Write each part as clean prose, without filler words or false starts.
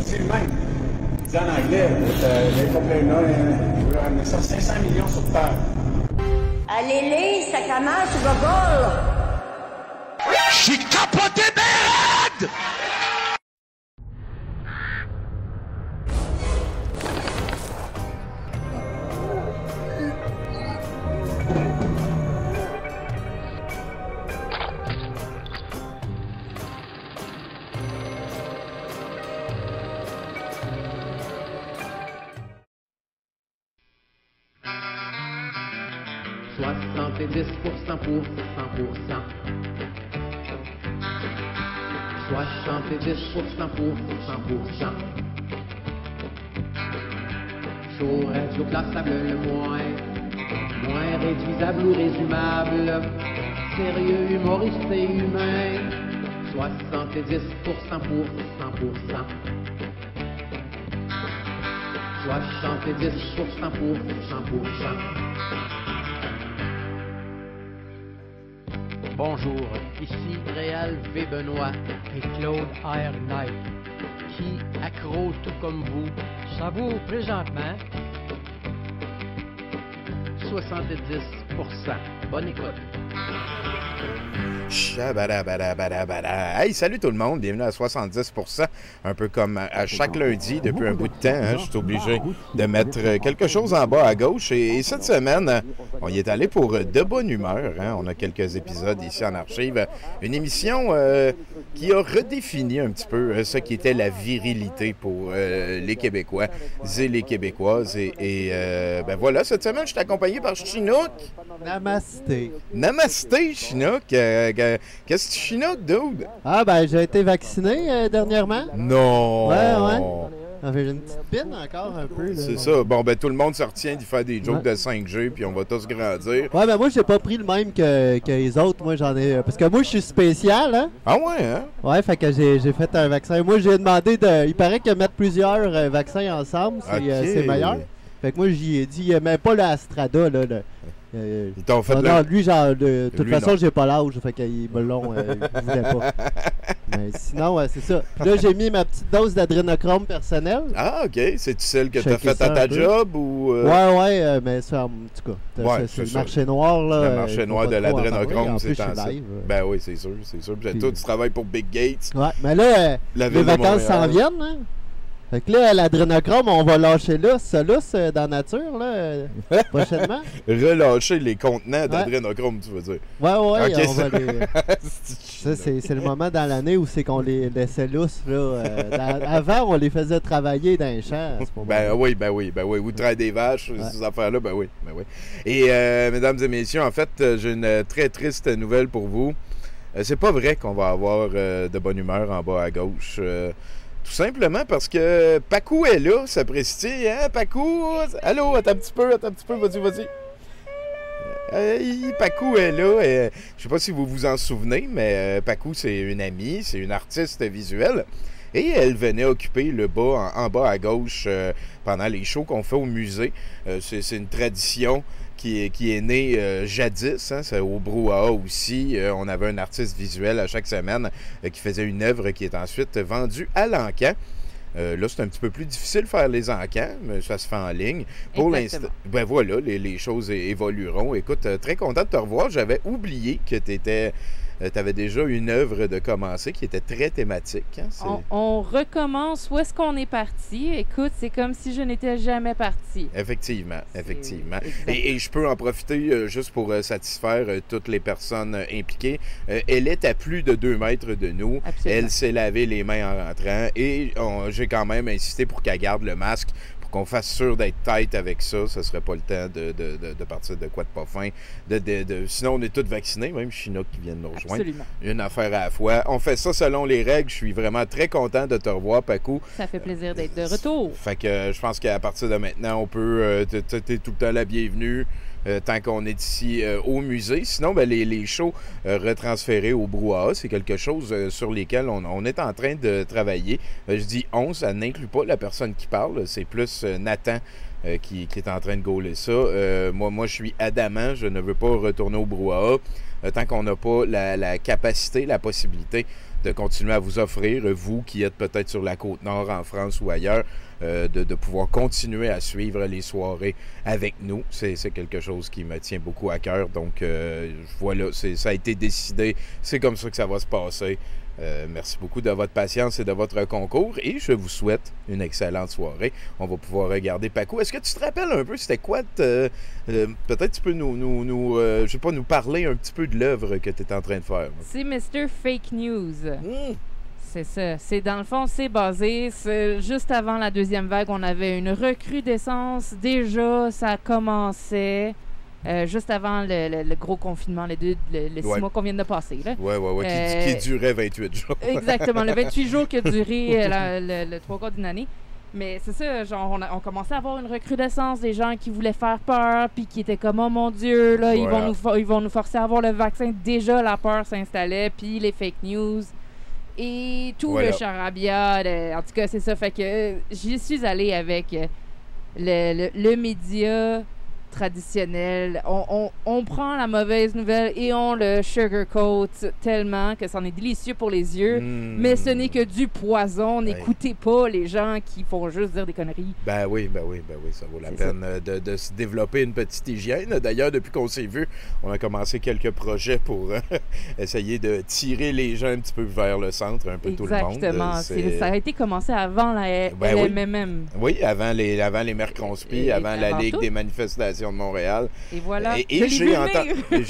C'est le même. Il dit en anglais, les problèmes-là, il veut ramener ça 500 millions sur Terre. Allez-les, sacrament, tu gogol! J'suis capoté merde! Pour 100%. 70% pour 100%. Show radio classable le moins réduisable ou résumable. Sérieux, humoriste et humain. 70% pour 100%. 70% pour 100%. Bonjour, ici Réal V. Benoît et Claude R. Knight, qui, accro tout comme vous, savoure présentement 70%. Bonne écoute. Chabadabadabadabada. Hey, salut tout le monde, bienvenue à 70%, un peu comme à chaque lundi depuis un bout de temps. Hein, je suis obligé de mettre quelque chose en bas à gauche. Et cette semaine, on y est allé pour de bonne humeur. Hein. On a quelques épisodes ici en archive. Une émission qui a redéfini un petit peu ce qui était la virilité pour les Québécois et les Québécoises. Et ben voilà, cette semaine, je suis accompagné par Chinook. Namasté. Namasté, Chinook. Qu'est-ce que tu chinook, dude? Ah, ben, j'ai été vacciné dernièrement. Non! Ouais. J'ai une petite pine encore un peu. C'est ça. Bon, ben, tout le monde se retient d'y faire des jokes de 5G, puis on va tous grandir. Ouais, ben, moi, j'ai pas pris le même que les autres. Moi, j'en ai. Parce que moi, je suis spécial, hein? Ah, ouais, hein? Ouais, fait que j'ai fait un vaccin. Moi, j'ai demandé de. Il paraît que mettre plusieurs vaccins ensemble, c'est meilleur. Fait que moi, j'y ai dit, mais pas l'Astrada, là. Ils t'ont fait non, lui, genre, de toute façon, j'ai pas l'âge, fait qu'ils me l'ont, ils voulaient pas. Mais sinon, c'est ça. Puis là, j'ai mis ma petite dose d'adrénochrome personnelle. Ah, OK. C'est-tu celle que t'as faite à ta job ou... Ouais, mais ça, en tout cas, c'est le marché noir, là. Le marché noir de l'adrénochrome, c'est en ça. Live. Ben oui, c'est sûr. Puis toi, tu travailles pour Big Gates. Ouais, mais là, les vacances s'en viennent, hein. Fait que là, l'adrénochrome, on va lâcher là, ça lousse dans la nature, là, prochainement. Relâcher les contenants d'adrénochrome, tu veux dire? Ouais, okay, on va les... Ça, c'est le moment dans l'année où c'est qu'on les laissait lousses, là. Avant, on les faisait travailler dans les champs. Ben oui. Ou traire des vaches, ces affaires-là, ben oui. Et, mesdames et messieurs, en fait, j'ai une très triste nouvelle pour vous. C'est pas vrai qu'on va avoir de bonne humeur en bas à gauche. Tout simplement parce que Pacou est là, ça précise, hein, Pacou? Allô, attends un petit peu, vas-y. Pacou est là, je sais pas si vous vous en souvenez, mais Pacou, c'est une amie, c'est une artiste visuelle, et elle venait occuper le bas, en bas à gauche, pendant les shows qu'on fait au musée. C'est une tradition qui est né jadis, hein, c'est au Brouhaha aussi. On avait un artiste visuel à chaque semaine qui faisait une œuvre qui est ensuite vendue à l'encan. Là, c'est un petit peu plus difficile de faire les encans, mais ça se fait en ligne. Pour l'instant, ben voilà, les choses évolueront. Écoute, très content de te revoir. J'avais oublié que tu avais déjà une œuvre de commencer qui était très thématique. Hein? On recommence. Où est-ce qu'on est parti? Écoute, c'est comme si je n'étais jamais parti. Effectivement. Et je peux en profiter juste pour satisfaire toutes les personnes impliquées. Elle est à plus de 2 mètres de nous. Absolument. Elle s'est lavé les mains en rentrant et j'ai quand même insisté pour qu'elle garde le masque. Qu'on fasse sûr d'être tight avec ça, ce serait pas le temps de partir de quoi de pas fin. Sinon, on est tous vaccinés, même Chinook qui vient de nous rejoindre. Absolument. Une affaire à la fois. On fait ça selon les règles. Je suis vraiment très content de te revoir, Pacou. Ça fait plaisir d'être de retour. Fait que je pense qu'à partir de maintenant, on peut... t'es tout le temps la bienvenue. Tant qu'on est ici au musée. Sinon, ben, les shows retransférés au Brouhaha, c'est quelque chose sur lesquels on est en train de travailler. Je dis on, ça n'inclut pas la personne qui parle, c'est plus Nathan qui est en train de gauler ça. Moi, je suis adamant, je ne veux pas retourner au Brouhaha tant qu'on n'a pas la capacité, la possibilité de continuer à vous offrir, vous qui êtes peut-être sur la Côte-Nord, en France ou ailleurs, de pouvoir continuer à suivre les soirées avec nous. C'est quelque chose qui me tient beaucoup à cœur. Donc, voilà, ça a été décidé. C'est comme ça que ça va se passer. Merci beaucoup de votre patience et de votre concours et je vous souhaite une excellente soirée. On va pouvoir regarder Paco. Est-ce que tu te rappelles un peu c'était quoi peut-être tu peux je sais pas, nous parler un petit peu de l'œuvre que tu es en train de faire. C'est Mr. Fake News. C'est ça. C'est dans le fond, c'est basé. Juste avant la deuxième vague, on avait une recrudescence. Déjà, ça commençait. Juste avant le gros confinement, les 6 mois qu'on vient de passer. Oui, qui durait 28 jours. Exactement, le 28 jours qui a duré le 3 quarts d'une année. Mais c'est ça, genre, on commençait à avoir une recrudescence des gens qui voulaient faire peur, puis qui étaient comme, oh mon Dieu, là, ils vont nous forcer à avoir le vaccin. Déjà, la peur s'installait, puis les fake news. Et tout le charabia, en tout cas, c'est ça. Fait que j'y suis allée avec le média traditionnel. On prend la mauvaise nouvelle et on le sugarcoat tellement que c'en est délicieux pour les yeux, mais ce n'est que du poison. N'écoutez pas les gens qui font juste dire des conneries. Ben oui, ça vaut la peine de se développer une petite hygiène. D'ailleurs, depuis qu'on s'est vu, on a commencé quelques projets pour essayer de tirer les gens un petit peu vers le centre, un peu tout le monde. Exactement. Ça a été commencé avant la LMMM. Oui, avant les Mercronspi, avant la Ligue des manifestations de Montréal. Et voilà. Et j'ai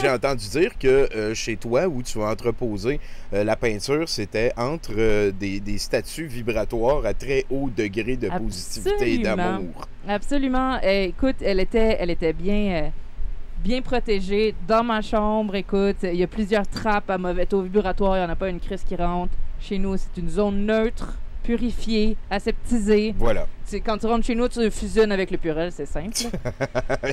entendu dire que chez toi, où tu vas entreposer la peinture, c'était entre des statues vibratoires à très haut degré de positivité et d'amour. Absolument. Écoute, elle était bien protégée dans ma chambre. Écoute, il y a plusieurs trappes à mauvais taux vibratoire. Il n'y en a pas une crise qui rentre. Chez nous, c'est une zone neutre, purifiée, aseptisée. Voilà. Quand tu rentres chez nous, tu fusionnes avec le Purel, c'est simple.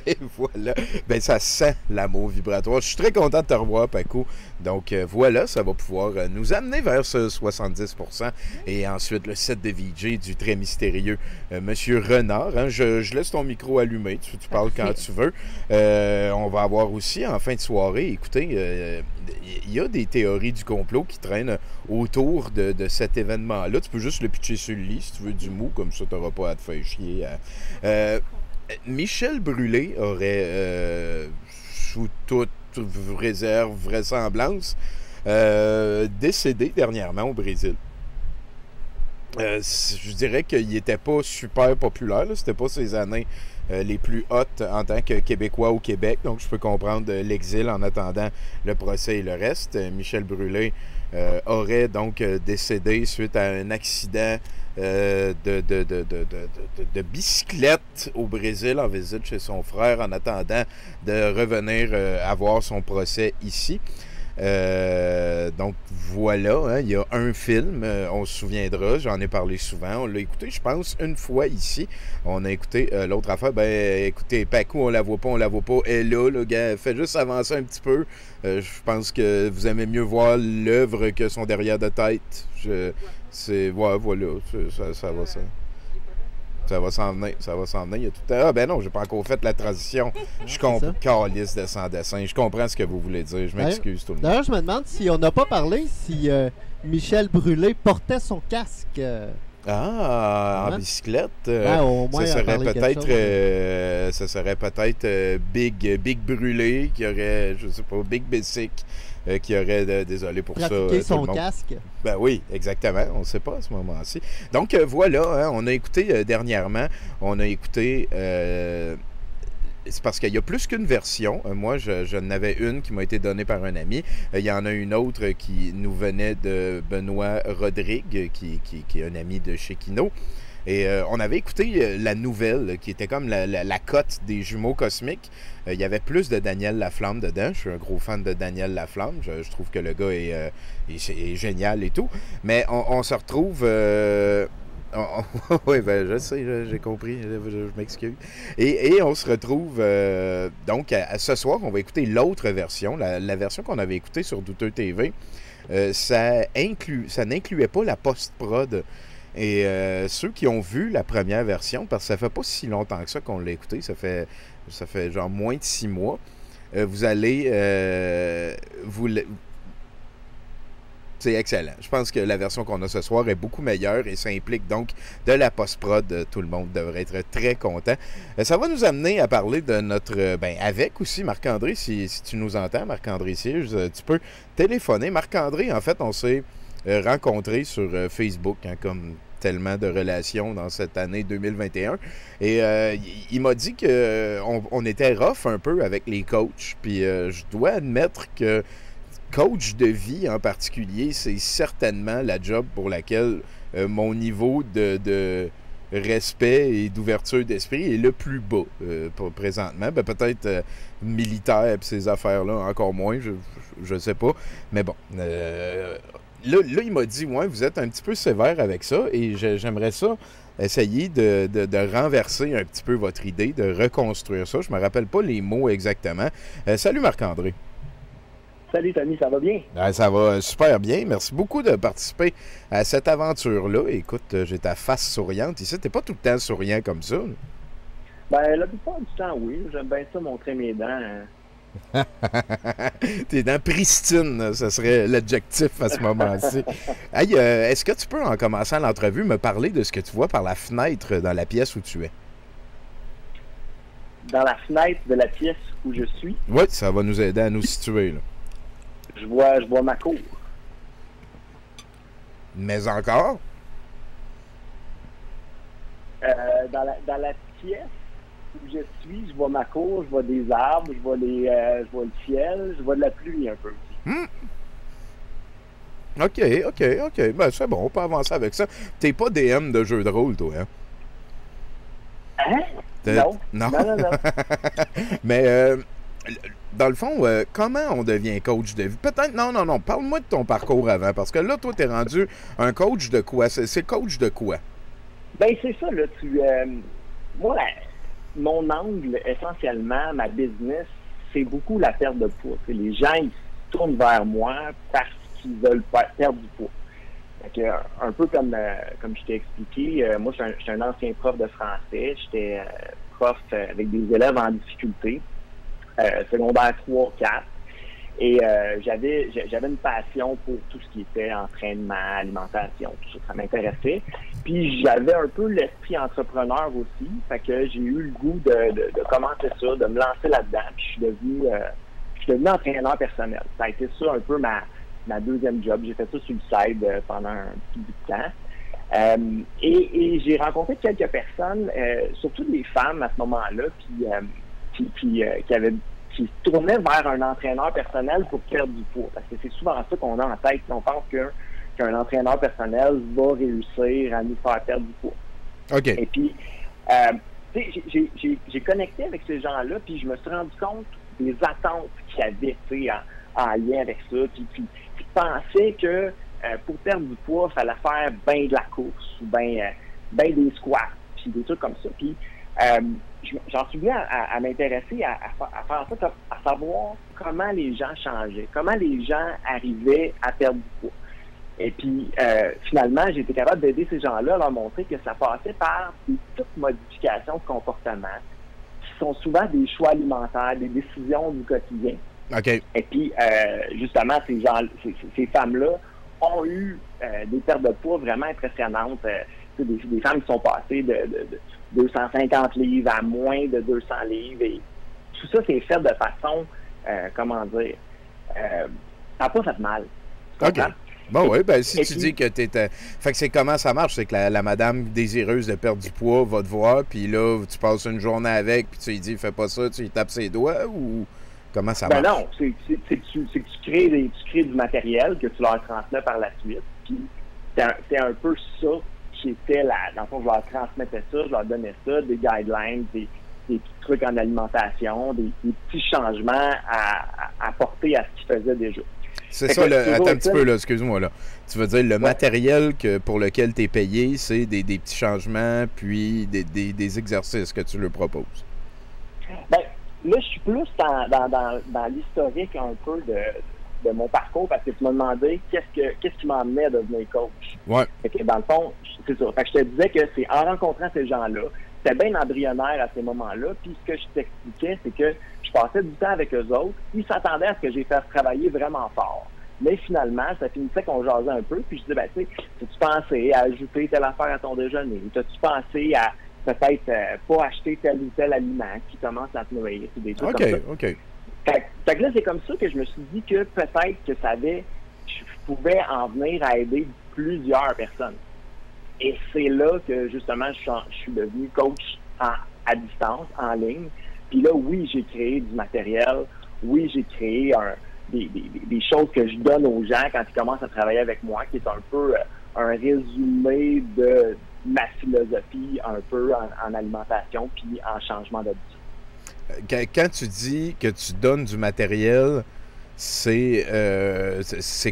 Et voilà. Ben, ça sent l'amour vibratoire. Je suis très content de te revoir, Paco. Donc, voilà, ça va pouvoir nous amener vers ce 70%. Et ensuite, le set de VJ du très mystérieux Monsieur Renard. Hein. Je laisse ton micro allumé. Tu parles quand tu veux. On va avoir aussi, en fin de soirée, écoutez, il y a des théories du complot qui traînent autour de cet événement-là. Tu peux juste le pitcher sur le lit si tu veux du mou, comme ça, tu n'auras pas à te faire chier. Michel Brûlé aurait, sous toute réserve, vraisemblance, décédé dernièrement au Brésil. Je dirais qu'il n'était pas super populaire. C'était pas ses années les plus hautes en tant que Québécois au Québec. Donc, je peux comprendre l'exil en attendant le procès et le reste. Michel Brûlé aurait donc décédé suite à un accident de bicyclette au Brésil en visite chez son frère en attendant de revenir avoir son procès ici. Donc voilà, hein, il y a un film, on se souviendra, j'en ai parlé souvent, on l'a écouté, je pense, une fois ici. On a écouté l'autre affaire, ben écoutez, Paco, on la voit pas, et là, le gars, fait juste avancer un petit peu. Je pense que vous aimez mieux voir l'œuvre que son derrière de tête. Voilà, ça va ça. Ça va s'en venir, Il y a tout à... Ah ben non, j'ai pas encore fait la transition. Je comprends. Calice de sans dessin. Je comprends ce que vous voulez dire. Je m'excuse tout le monde. D'ailleurs, je me demande si on n'a pas parlé si Michel Brûlé portait son casque. En bicyclette. Au moins, ça serait peut-être Big Brûlé qui aurait, je sais pas, Big Bessic qui aurait, désolé pour pratiquer ça, son casque. Ben oui, exactement. On ne sait pas à ce moment-ci. Donc voilà, hein, on a écouté dernièrement, c'est parce qu'il y a plus qu'une version. Moi, je n'avais une qui m'a été donnée par un ami. Il y en a une autre qui nous venait de Benoît Rodrigue, qui est un ami de chez Kino. Et on avait écouté la nouvelle, qui était comme la cote des jumeaux cosmiques. Il y avait plus de Daniel Laflamme dedans. Je suis un gros fan de Daniel Laflamme. Je trouve que le gars est génial et tout. Mais on se retrouve... oui, ben je sais, j'ai compris, je m'excuse. Et on se retrouve donc à ce soir, on va écouter l'autre version, la version qu'on avait écoutée sur Douteux TV. Ça n'incluait pas la post-prod. Et ceux qui ont vu la première version, parce que ça fait pas si longtemps que ça qu'on l'a écouté, ça fait genre moins de 6 mois, vous allez... c'est excellent. Je pense que la version qu'on a ce soir est beaucoup meilleure et ça implique donc de la post-prod. Tout le monde devrait être très content. Ça va nous amener à parler de notre... avec aussi Marc-André, si tu nous entends, Marc-André Siege, tu peux téléphoner. Marc-André, en fait, on s'est rencontrés sur Facebook, hein, comme tellement de relations dans cette année 2021. Et il m'a dit qu'on était rough un peu avec les coachs. Puis je dois admettre que coach de vie en particulier, c'est certainement la job pour laquelle mon niveau de respect et d'ouverture d'esprit est le plus bas présentement. Peut-être militaire et ces affaires-là, encore moins, je ne sais pas. Mais bon, là, il m'a dit, ouais, vous êtes un petit peu sévère avec ça et j'aimerais ça essayer de renverser un petit peu votre idée, de reconstruire ça. Je ne me rappelle pas les mots exactement. Salut Marc-André. Salut Tommy, ça va bien? Ça va super bien. Merci beaucoup de participer à cette aventure-là. Écoute, j'ai ta face souriante ici. T'es pas tout le temps souriant comme ça. La plupart du temps, oui. J'aime bien ça montrer mes dents. Tes dents pristines, ce serait l'adjectif à ce moment-ci. Hey, est-ce que tu peux, en commençant l'entrevue, me parler de ce que tu vois par la fenêtre dans la pièce où tu es? Dans la fenêtre de la pièce où je suis? Oui, ça va nous aider à nous situer, là. Je vois ma cour. Mais encore? Dans la pièce où je suis, je vois ma cour, je vois des arbres, je vois le ciel, je vois de la pluie un peu aussi. OK. Ben, c'est bon, on peut avancer avec ça. T'es pas DM de jeu de rôle, toi, hein? Hein? Non. Mais... dans le fond, comment on devient coach de vie? Peut-être, non. Parle-moi de ton parcours avant, parce que là, toi, t'es rendu un coach de quoi? C'est coach de quoi? Ben, c'est ça, là. Moi, mon angle, essentiellement, ma business, c'est beaucoup la perte de poids. T'sais, les gens, ils se tournent vers moi parce qu'ils veulent perdre du poids. Fait que, un peu comme je t'ai expliqué, moi, je suis un ancien prof de français. J'étais prof avec des élèves en difficulté. Secondaire 3, 4. Et j'avais une passion pour tout ce qui était entraînement, alimentation, tout ça, ça m'intéressait. Puis j'avais un peu l'esprit entrepreneur aussi, fait que j'ai eu le goût de commencer ça, de me lancer là-dedans, puis je suis devenu entraîneur personnel. Ça a été ça un peu ma deuxième job. J'ai fait ça sur le side pendant un petit bout de temps. Et j'ai rencontré quelques personnes, surtout des femmes à ce moment-là, qui se tournaient vers un entraîneur personnel pour perdre du poids. Parce que c'est souvent ça qu'on a en tête. On pense qu'un entraîneur personnel va réussir à nous faire perdre du poids. OK. Et puis, j'ai connecté avec ces gens-là, puis je me suis rendu compte des attentes qu'il y avait en lien avec ça. Puis qui pensaient que pour perdre du poids, il fallait faire bien de la course ou bien des squats, puis des trucs comme ça. Puis, j'en suis venu à m'intéresser à faire ça, à savoir comment les gens changeaient, comment les gens arrivaient à perdre du poids. Et puis, finalement, j'ai été capable d'aider ces gens-là à leur montrer que ça passait par des petites modifications de comportement qui sont souvent des choix alimentaires, des décisions du quotidien. OK. Et puis, justement, ces femmes-là ont eu des pertes de poids vraiment impressionnantes. Des femmes qui sont passées de 250 livres à moins de 200 livres. Et tout ça, c'est fait de façon, ça n'a pas fait mal. OK. Bon, oui, ben si tu dis que t'étais... Fait que c'est comment ça marche? C'est que la madame désireuse de perdre du poids va te voir, puis là, tu passes une journée avec, puis tu lui dis, fais pas ça, tu lui tapes ses doigts, ou comment ça marche? Ben non, c'est que tu crées du matériel que tu leur transmets par la suite, puis c'est un peu ça qui était là. Dans le fond, je leur transmettais ça, je leur donnais ça, des guidelines, des petits trucs en alimentation, des petits changements à apporter à ce qu'ils faisaient déjà. C'est ça, attends un petit peu, là, excuse-moi, là. Tu veux dire, le matériel pour lequel tu es payé, c'est des petits changements, puis des exercices que tu leur proposes? Ben, là, je suis plus dans l'historique un peu de mon parcours, parce que tu m'as demandé qu'est-ce qui m'emmenait à devenir coach. Ouais. Fait que dans le fond, c'est ça. Fait que je te disais que c'est en rencontrant ces gens-là, c'était bien embryonnaire à ces moments-là, puis ce que je t'expliquais, c'est que je passais du temps avec eux autres, ils s'attendaient à ce que j'ai fait travailler vraiment fort. Mais finalement, ça finissait qu'on jasait un peu, puis je disais, ben, tu sais, as-tu pensé à ajouter telle affaire à ton déjeuner? As-tu pensé à peut-être pas acheter tel ou tel aliment qui commence à te nourrir? Des trucs comme ça. OK. Fait que là, c'est comme ça que je me suis dit que peut-être que je pouvais en venir à aider plusieurs personnes. Et c'est là que, justement, je suis devenu coach à distance, en ligne. Puis là, oui, j'ai créé du matériel. Oui, j'ai créé des choses que je donne aux gens quand ils commencent à travailler avec moi, qui est un peu un résumé de ma philosophie, un peu en alimentation puis en changement d'habitude. Quand tu dis que tu donnes du matériel, c'est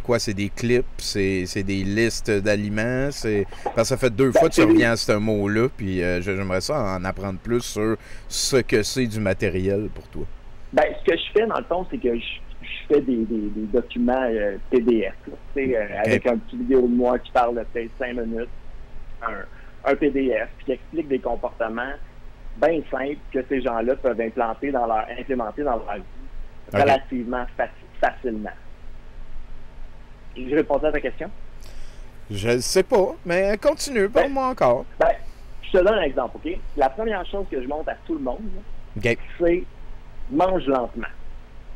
quoi? C'est des clips? C'est des listes d'aliments? Parce que ça fait 2 fois que tu reviens à ce mot-là, puis j'aimerais ça en apprendre plus sur ce que c'est du matériel pour toi. Ben, ce que je fais, dans le fond, c'est que je fais des documents PDF, avec un petit vidéo de moi qui parle de peut-être 5 minutes, un PDF, puis qui explique des comportements bien simples que ces gens-là peuvent implémenter dans leur vie relativement facilement. Je réponds à ta question? Je ne sais pas, mais continue, parle-moi encore. Ben, je te donne un exemple, OK? La première chose que je montre à tout le monde, c'est mange lentement.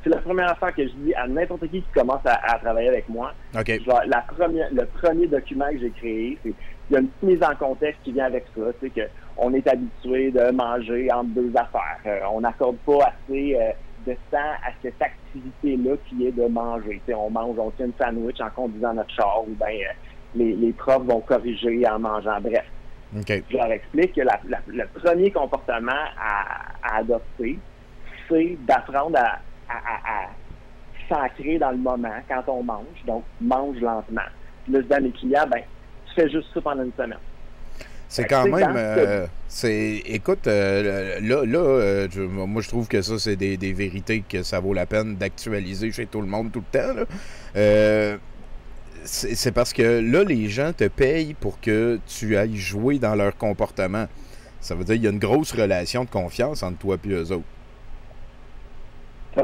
C'est la première affaire que je dis à n'importe qui commence à travailler avec moi. Okay. Le premier document que j'ai créé, il y a une petite mise en contexte qui vient avec ça. Tu sais, qu'on est habitué de manger entre 2 affaires. On n'accorde pas assez de temps à cette activité-là qui est de manger. Tu sais, on tient une sandwich en conduisant notre char ou bien les profs vont corriger en mangeant. Bref. Okay. Je leur explique que le premier comportement à adopter, c'est d'apprendre à s'ancrer dans le moment quand on mange. Donc, mange lentement. Puis là, je dis à mes clients, ben, tu fais juste ça pendant une semaine. C'est quand même... écoute, moi, je trouve que ça, c'est des vérités que ça vaut la peine d'actualiser chez tout le monde tout le temps. Là. C'est parce que là, les gens te payent pour que tu ailles jouer dans leur comportement. Ça veut dire qu'il y a une grosse relation de confiance entre toi et eux autres. T'as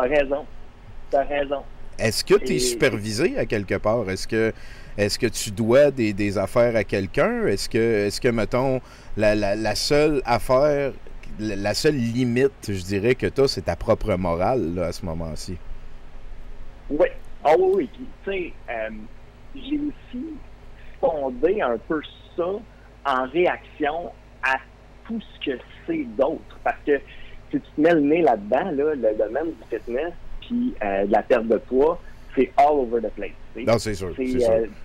raison. Est-ce que tu es supervisé à quelque part? Est-ce que tu dois des affaires à quelqu'un? Est-ce que mettons, la seule affaire, la seule limite, je dirais, que tu as, c'est ta propre morale là, à ce moment-ci? Oui. Oui. Tu sais, j'ai aussi fondé un peu ça en réaction à tout ce que c'est d'autre. Parce que si tu te mets le nez là-dedans, là, le domaine du fitness puis de la perte de poids, c'est all over the place. T'sais. Non, c'est sûr. Il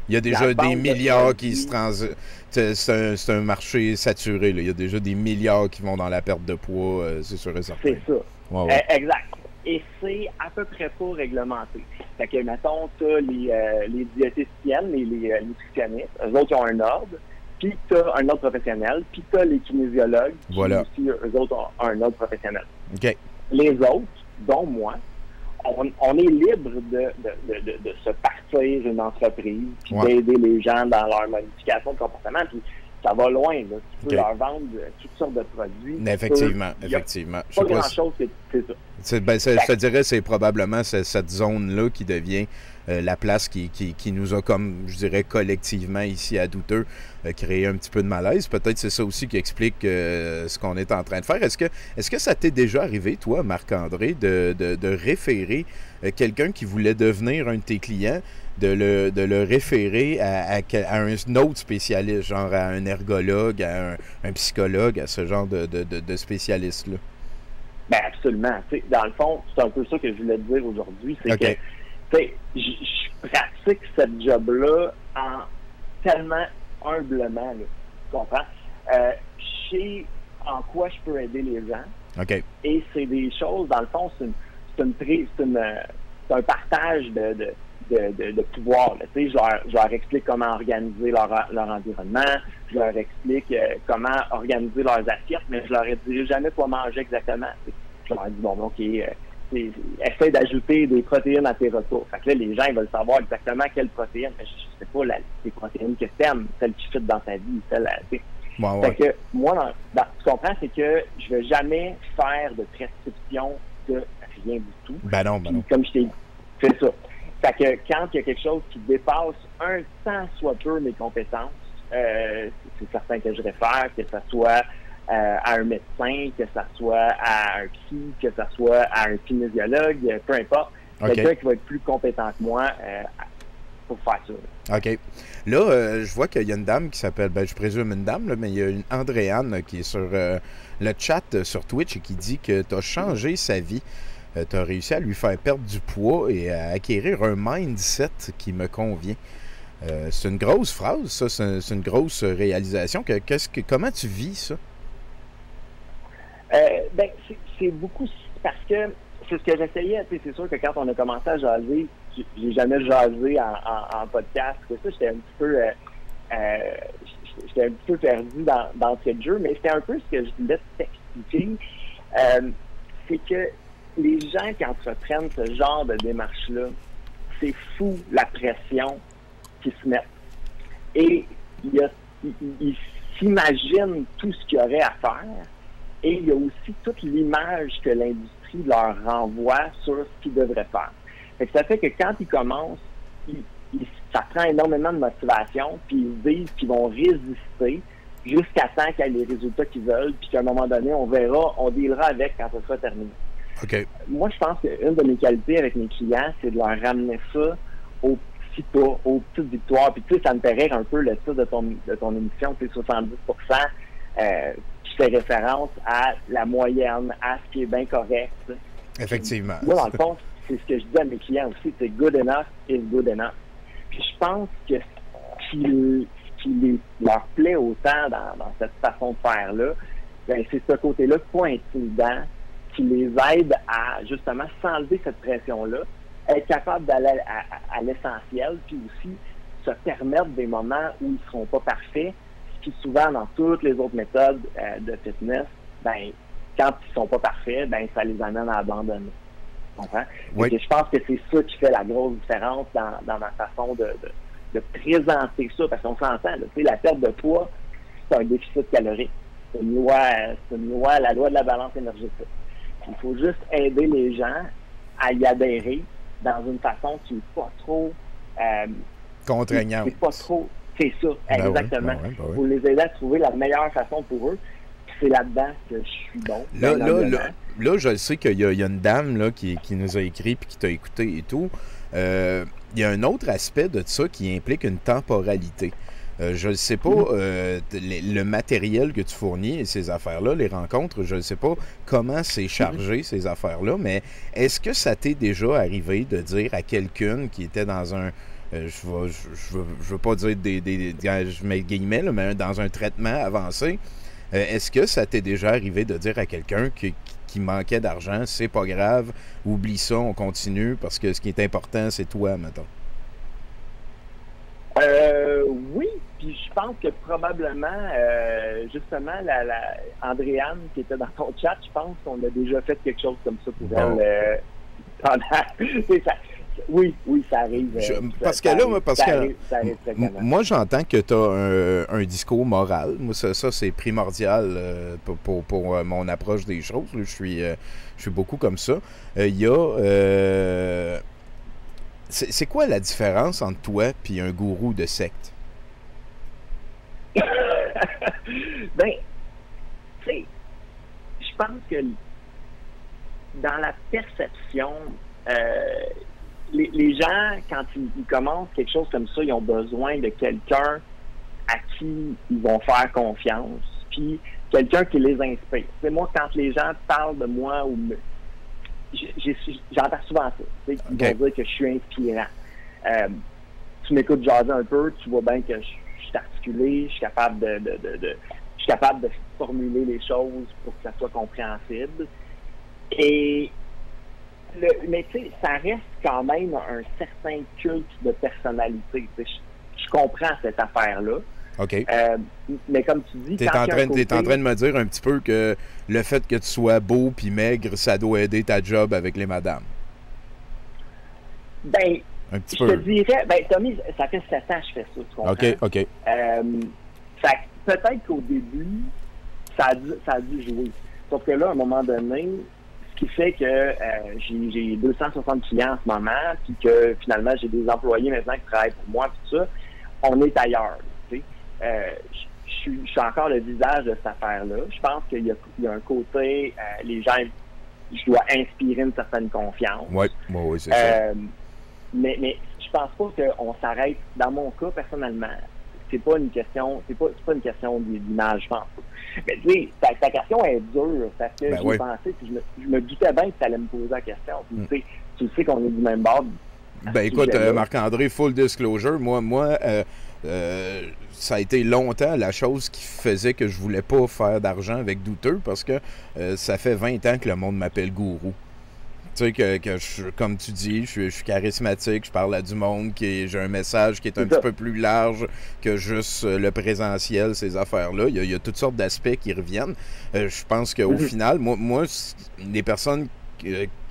y a déjà des milliards qui se transitent. C'est un marché saturé. Là. Il y a déjà des milliards qui vont dans la perte de poids, c'est sûr et certain. C'est ça. Ouais. Exact. Et c'est à peu près pas réglementé. Fait que, mettons, t'as les diététiciennes, les nutritionnistes, eux autres, ils ont un ordre. Puis tu as un autre professionnel, puis tu as les kinésiologues, qui aussi, eux autres, ont un autre professionnel. Okay. Les autres, dont moi, on est libre de se partir une entreprise, puis d'aider les gens dans leur modification de comportement, puis ça va loin, là. Tu peux leur vendre toutes sortes de produits. Effectivement. Pas grand-chose, c'est ça. Je te dirais, c'est probablement cette zone-là qui devient la place qui nous a, comme je dirais, collectivement ici à Douteux, créé un petit peu de malaise. Peut-être c'est ça aussi qui explique ce qu'on est en train de faire. Est-ce que ça t'est déjà arrivé, toi, Marc-André, de référer quelqu'un qui voulait devenir un de tes clients, de le référer à un autre spécialiste, genre à un ergologue, à un psychologue, à ce genre de spécialiste-là? Bien, absolument. T'sais, dans le fond, c'est un peu ça que je voulais te dire aujourd'hui, c'est que je pratique cette job-là tellement humblement, là, tu comprends? Je sais en quoi je peux aider les gens. Okay. Et c'est des choses, dans le fond, c'est un partage de pouvoir. Je leur explique comment organiser leur environnement, je leur explique comment organiser leurs assiettes, mais je leur dirai jamais quoi manger exactement. Je leur dis, bon, OK, essaie d'ajouter des protéines à tes repas. Fait que là, les gens, ils veulent savoir exactement quelles protéines. Mais je sais pas, les protéines que t'aimes, celles qui fit dans ta vie, celles, Fait que moi, tu comprends, c'est que je vais jamais faire de prescription de rien du tout. Ben non. Comme je t'ai dit, c'est ça. Fait que quand il y a quelque chose qui dépasse un tant soit peu mes compétences, c'est certain que je réfère, que ce soit à un médecin, que ce soit à un psy, que ce soit à un kinésiologue, peu importe. Quelqu'un qui va être plus compétent que moi pour faire ça. OK. Là, je vois qu'il y a une dame qui s'appelle, je présume une dame, là, mais il y a une Andréane qui est sur le chat sur Twitch et qui dit que tu as changé sa vie. Tu as réussi à lui faire perdre du poids et à acquérir un mindset qui me convient. C'est une grosse phrase, ça. C'est une grosse réalisation. Comment tu vis ça? C'est beaucoup parce que c'est ce que j'essayais. C'est sûr que quand on a commencé à jaser, j'ai jamais jasé en podcast. C'est ça, j'étais un petit peu perdu dans ce jeu, mais c'était un peu ce que je voulais t'expliquer. C'est que les gens qui entreprennent ce genre de démarche-là, c'est fou la pression qu'ils se mettent. Et ils s'imaginent tout ce qu'il y aurait à faire. Et il y a aussi toute l'image que l'industrie leur renvoie sur ce qu'ils devraient faire. Fait que ça fait que quand ils commencent, ça prend énormément de motivation, puis ils se disent qu'ils vont résister jusqu'à temps qu'il y ait les résultats qu'ils veulent, puis qu'à un moment donné, on verra, on dealera avec quand ça sera terminé. Okay. Moi, je pense qu'une de mes qualités avec mes clients, c'est de leur ramener ça aux petits pas, aux petites victoires. Puis tu sais, ça me fait rire un peu le titre de ton émission, c'est 70%. Qui fait référence à la moyenne, à ce qui est bien correct. Effectivement. Moi, dans le fond, c'est ce que je dis à mes clients aussi, c'est good enough is good enough. Puis je pense que ce qui leur plaît autant dans cette façon de faire-là, c'est ce côté-là pas intimidant qui les aide à justement s'enlever cette pression-là, être capable d'aller à l'essentiel, puis aussi se permettre des moments où ils ne seront pas parfaits. Puis souvent, dans toutes les autres méthodes de fitness, quand ils sont pas parfaits, ça les amène à abandonner. Tu comprends? Oui. Et je pense que c'est ça qui fait la grosse différence dans ma façon de présenter ça, parce qu'on s'entend, la perte de poids, c'est un déficit calorique. C'est une loi, la loi de la balance énergétique. Il faut juste aider les gens à y adhérer dans une façon qui n'est pas trop contraignante. C'est pas trop. C'est ça, exactement. Oui. Pour les aider à trouver la meilleure façon pour eux. C'est là-dedans que je suis bon. Là, je sais qu'il y a une dame là, qui nous a écrit et qui t'a écouté et tout. Il y a un autre aspect de ça qui implique une temporalité. Je ne sais pas, le matériel que tu fournis et ces affaires-là, les rencontres, je ne sais pas comment c'est chargé, ces affaires-là, mais est-ce que ça t'est déjà arrivé de dire à quelqu'un qui était dans un... je veux pas dire je mets guillemets, là, mais dans un traitement avancé, est-ce que ça t'est déjà arrivé de dire à quelqu'un qui manquait d'argent, c'est pas grave, oublie ça, on continue, parce que ce qui est important, c'est toi, mettons? Oui, puis je pense que probablement, justement, Andréane qui était dans ton chat, je pense qu'on a déjà fait quelque chose comme ça pour elle pendant... Oui, ça arrive. Parce que moi, j'entends que tu as un discours moral. Moi, ça c'est primordial pour mon approche des choses. Je suis beaucoup comme ça. Il y a... c'est quoi la différence entre toi et un gourou de secte? Tu sais, je pense que dans la perception... Les gens, quand ils commencent quelque chose comme ça, ils ont besoin de quelqu'un à qui ils vont faire confiance, puis quelqu'un qui les inspire. C'est moi, quand les gens parlent de moi, j'entends souvent ça. Ils vont dire que je suis inspirant. Tu m'écoutes jaser un peu, tu vois bien que je suis articulé, je suis capable je suis capable de formuler les choses pour que ça soit compréhensible. Mais tu sais, ça reste quand même un certain culte de personnalité. Je comprends cette affaire-là. OK. Mais comme tu dis... T'es en train de me dire un petit peu que le fait que tu sois beau puis maigre, ça doit aider ta job avec les madames. Un petit peu. Je te dirais... Tommy, ça fait 7 ans que je fais ça, tu comprends? OK. Peut-être qu'au début, ça a dû jouer. Sauf que là, à un moment donné... ce qui fait que j'ai 260 clients en ce moment, puis que finalement, j'ai des employés maintenant qui travaillent pour moi, tout ça. On est ailleurs, tu sais. Je suis encore le visage de cette affaire-là. Je pense qu'il y a un côté, les gens, je dois inspirer une certaine confiance. Oui, c'est ça. Mais je pense pas qu'on s'arrête. Dans mon cas, personnellement, c'est pas une question d'image, je pense. Mais tu sais, ta question est dure parce que j'ai pensé, puis je me doutais bien que tu allais me poser la question. Puis, tu sais qu'on est du même bord. Ben écoute, Marc-André, full disclosure, moi, ça a été longtemps la chose qui faisait que je voulais pas faire d'argent avec Douteux parce que ça fait 20 ans que le monde m'appelle gourou. Tu sais, que comme tu dis, je suis charismatique, je parle à du monde, j'ai un message qui est un petit peu plus large que juste le présentiel, ces affaires-là. Il y a toutes sortes d'aspects qui reviennent. Je pense qu'au final, moi, les personnes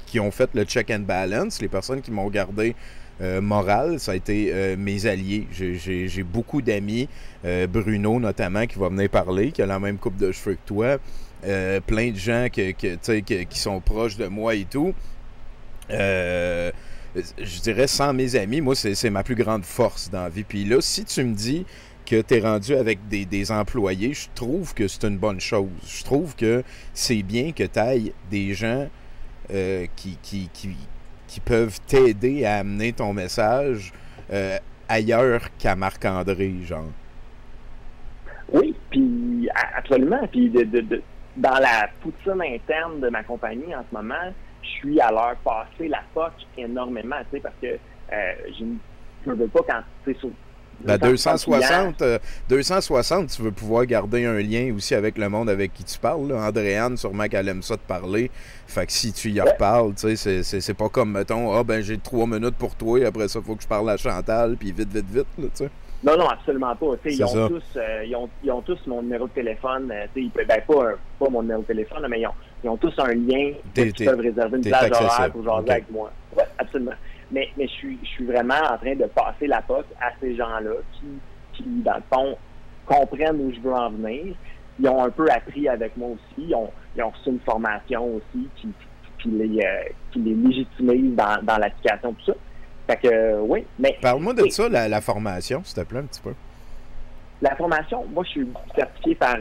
qui ont fait le check and balance, les personnes qui m'ont gardé moral, ça a été mes alliés. J'ai beaucoup d'amis, Bruno notamment, qui va venir parler, qui a la même coupe de cheveux que toi, plein de gens qui sont proches de moi et tout. Je dirais sans mes amis, moi, c'est ma plus grande force dans la vie. Puis là, si tu me dis que tu es rendu avec des employés, je trouve que c'est une bonne chose. Je trouve que c'est bien que tu ailles des gens qui peuvent t'aider à amener ton message ailleurs qu'à Marc-André, genre. Oui, puis absolument. Puis dans la poutine interne de ma compagnie en ce moment, je suis à leur passer la POC énormément, tu sais, parce que je ne veux pas quand c'est sur... Ben 260, tu veux pouvoir garder un lien aussi avec le monde avec qui tu parles. Là. Andréane, sûrement qu'elle aime ça te parler. Fait que si tu y reparles, tu sais, c'est pas comme, mettons, j'ai 3 minutes pour toi, et après ça, il faut que je parle à Chantal, puis vite, là, tu sais. Non, absolument pas. Ils ont tous mon numéro de téléphone. Pas mon numéro de téléphone, mais ils ont tous un lien qui peuvent réserver une plage horaire pour jaser avec moi. Oui, absolument. Mais je suis vraiment en train de passer la POC à ces gens-là qui, dans le fond, comprennent où je veux en venir. Ils ont un peu appris avec moi aussi. Ils ont reçu une formation aussi qui les légitimise dans l'application, tout ça. Fait que, oui, mais... Parle-moi de ça, la formation, s'il te plaît, un petit peu. La formation, moi, je suis certifié par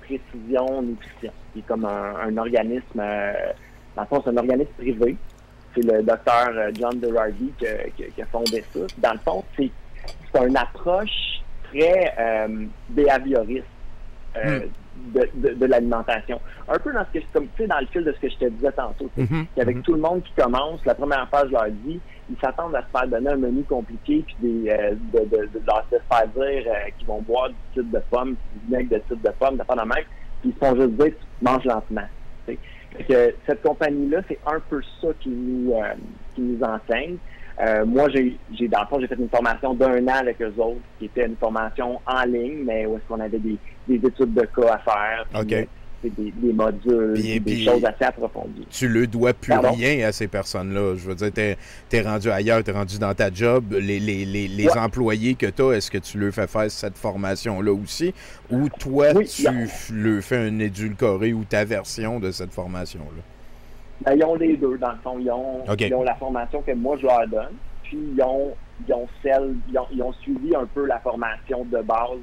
Précision Nutrition, qui est comme un organisme, dans le fond, c'est un organisme privé. C'est le docteur John Berardi qui a fondé ça. Dans le fond, c'est une approche très behavioriste de l'alimentation. Un peu dans ce que dans le fil de ce que je te disais tantôt. Avec tout le monde qui commence, la première fois, je leur dis, ils s'attendent à se faire donner un menu compliqué, puis de leur faire dire qu'ils vont boire du sucre de pomme, du vinaigre de sucre de pomme, de même, puis ils se font juste dire, tu manges lentement. Que cette compagnie-là, c'est un peu ça qui nous enseigne. Moi, dans le fond, j'ai fait une formation d'1 an avec eux autres, qui était une formation en ligne, mais où est-ce qu'on avait des études de cas à faire. OK. Des modules, des choses assez approfondies. Tu le dois plus rien à ces personnes-là. Je veux dire, t'es rendu ailleurs, t'es rendu dans ta job. Les employés que t'as, est-ce que tu leur fais faire cette formation-là aussi? Ou toi, tu leur fais un édulcoré ou ta version de cette formation-là? Ben, ils ont les deux, dans le fond. Ils ont la formation que moi, je leur donne. Puis, ils ont suivi un peu la formation de base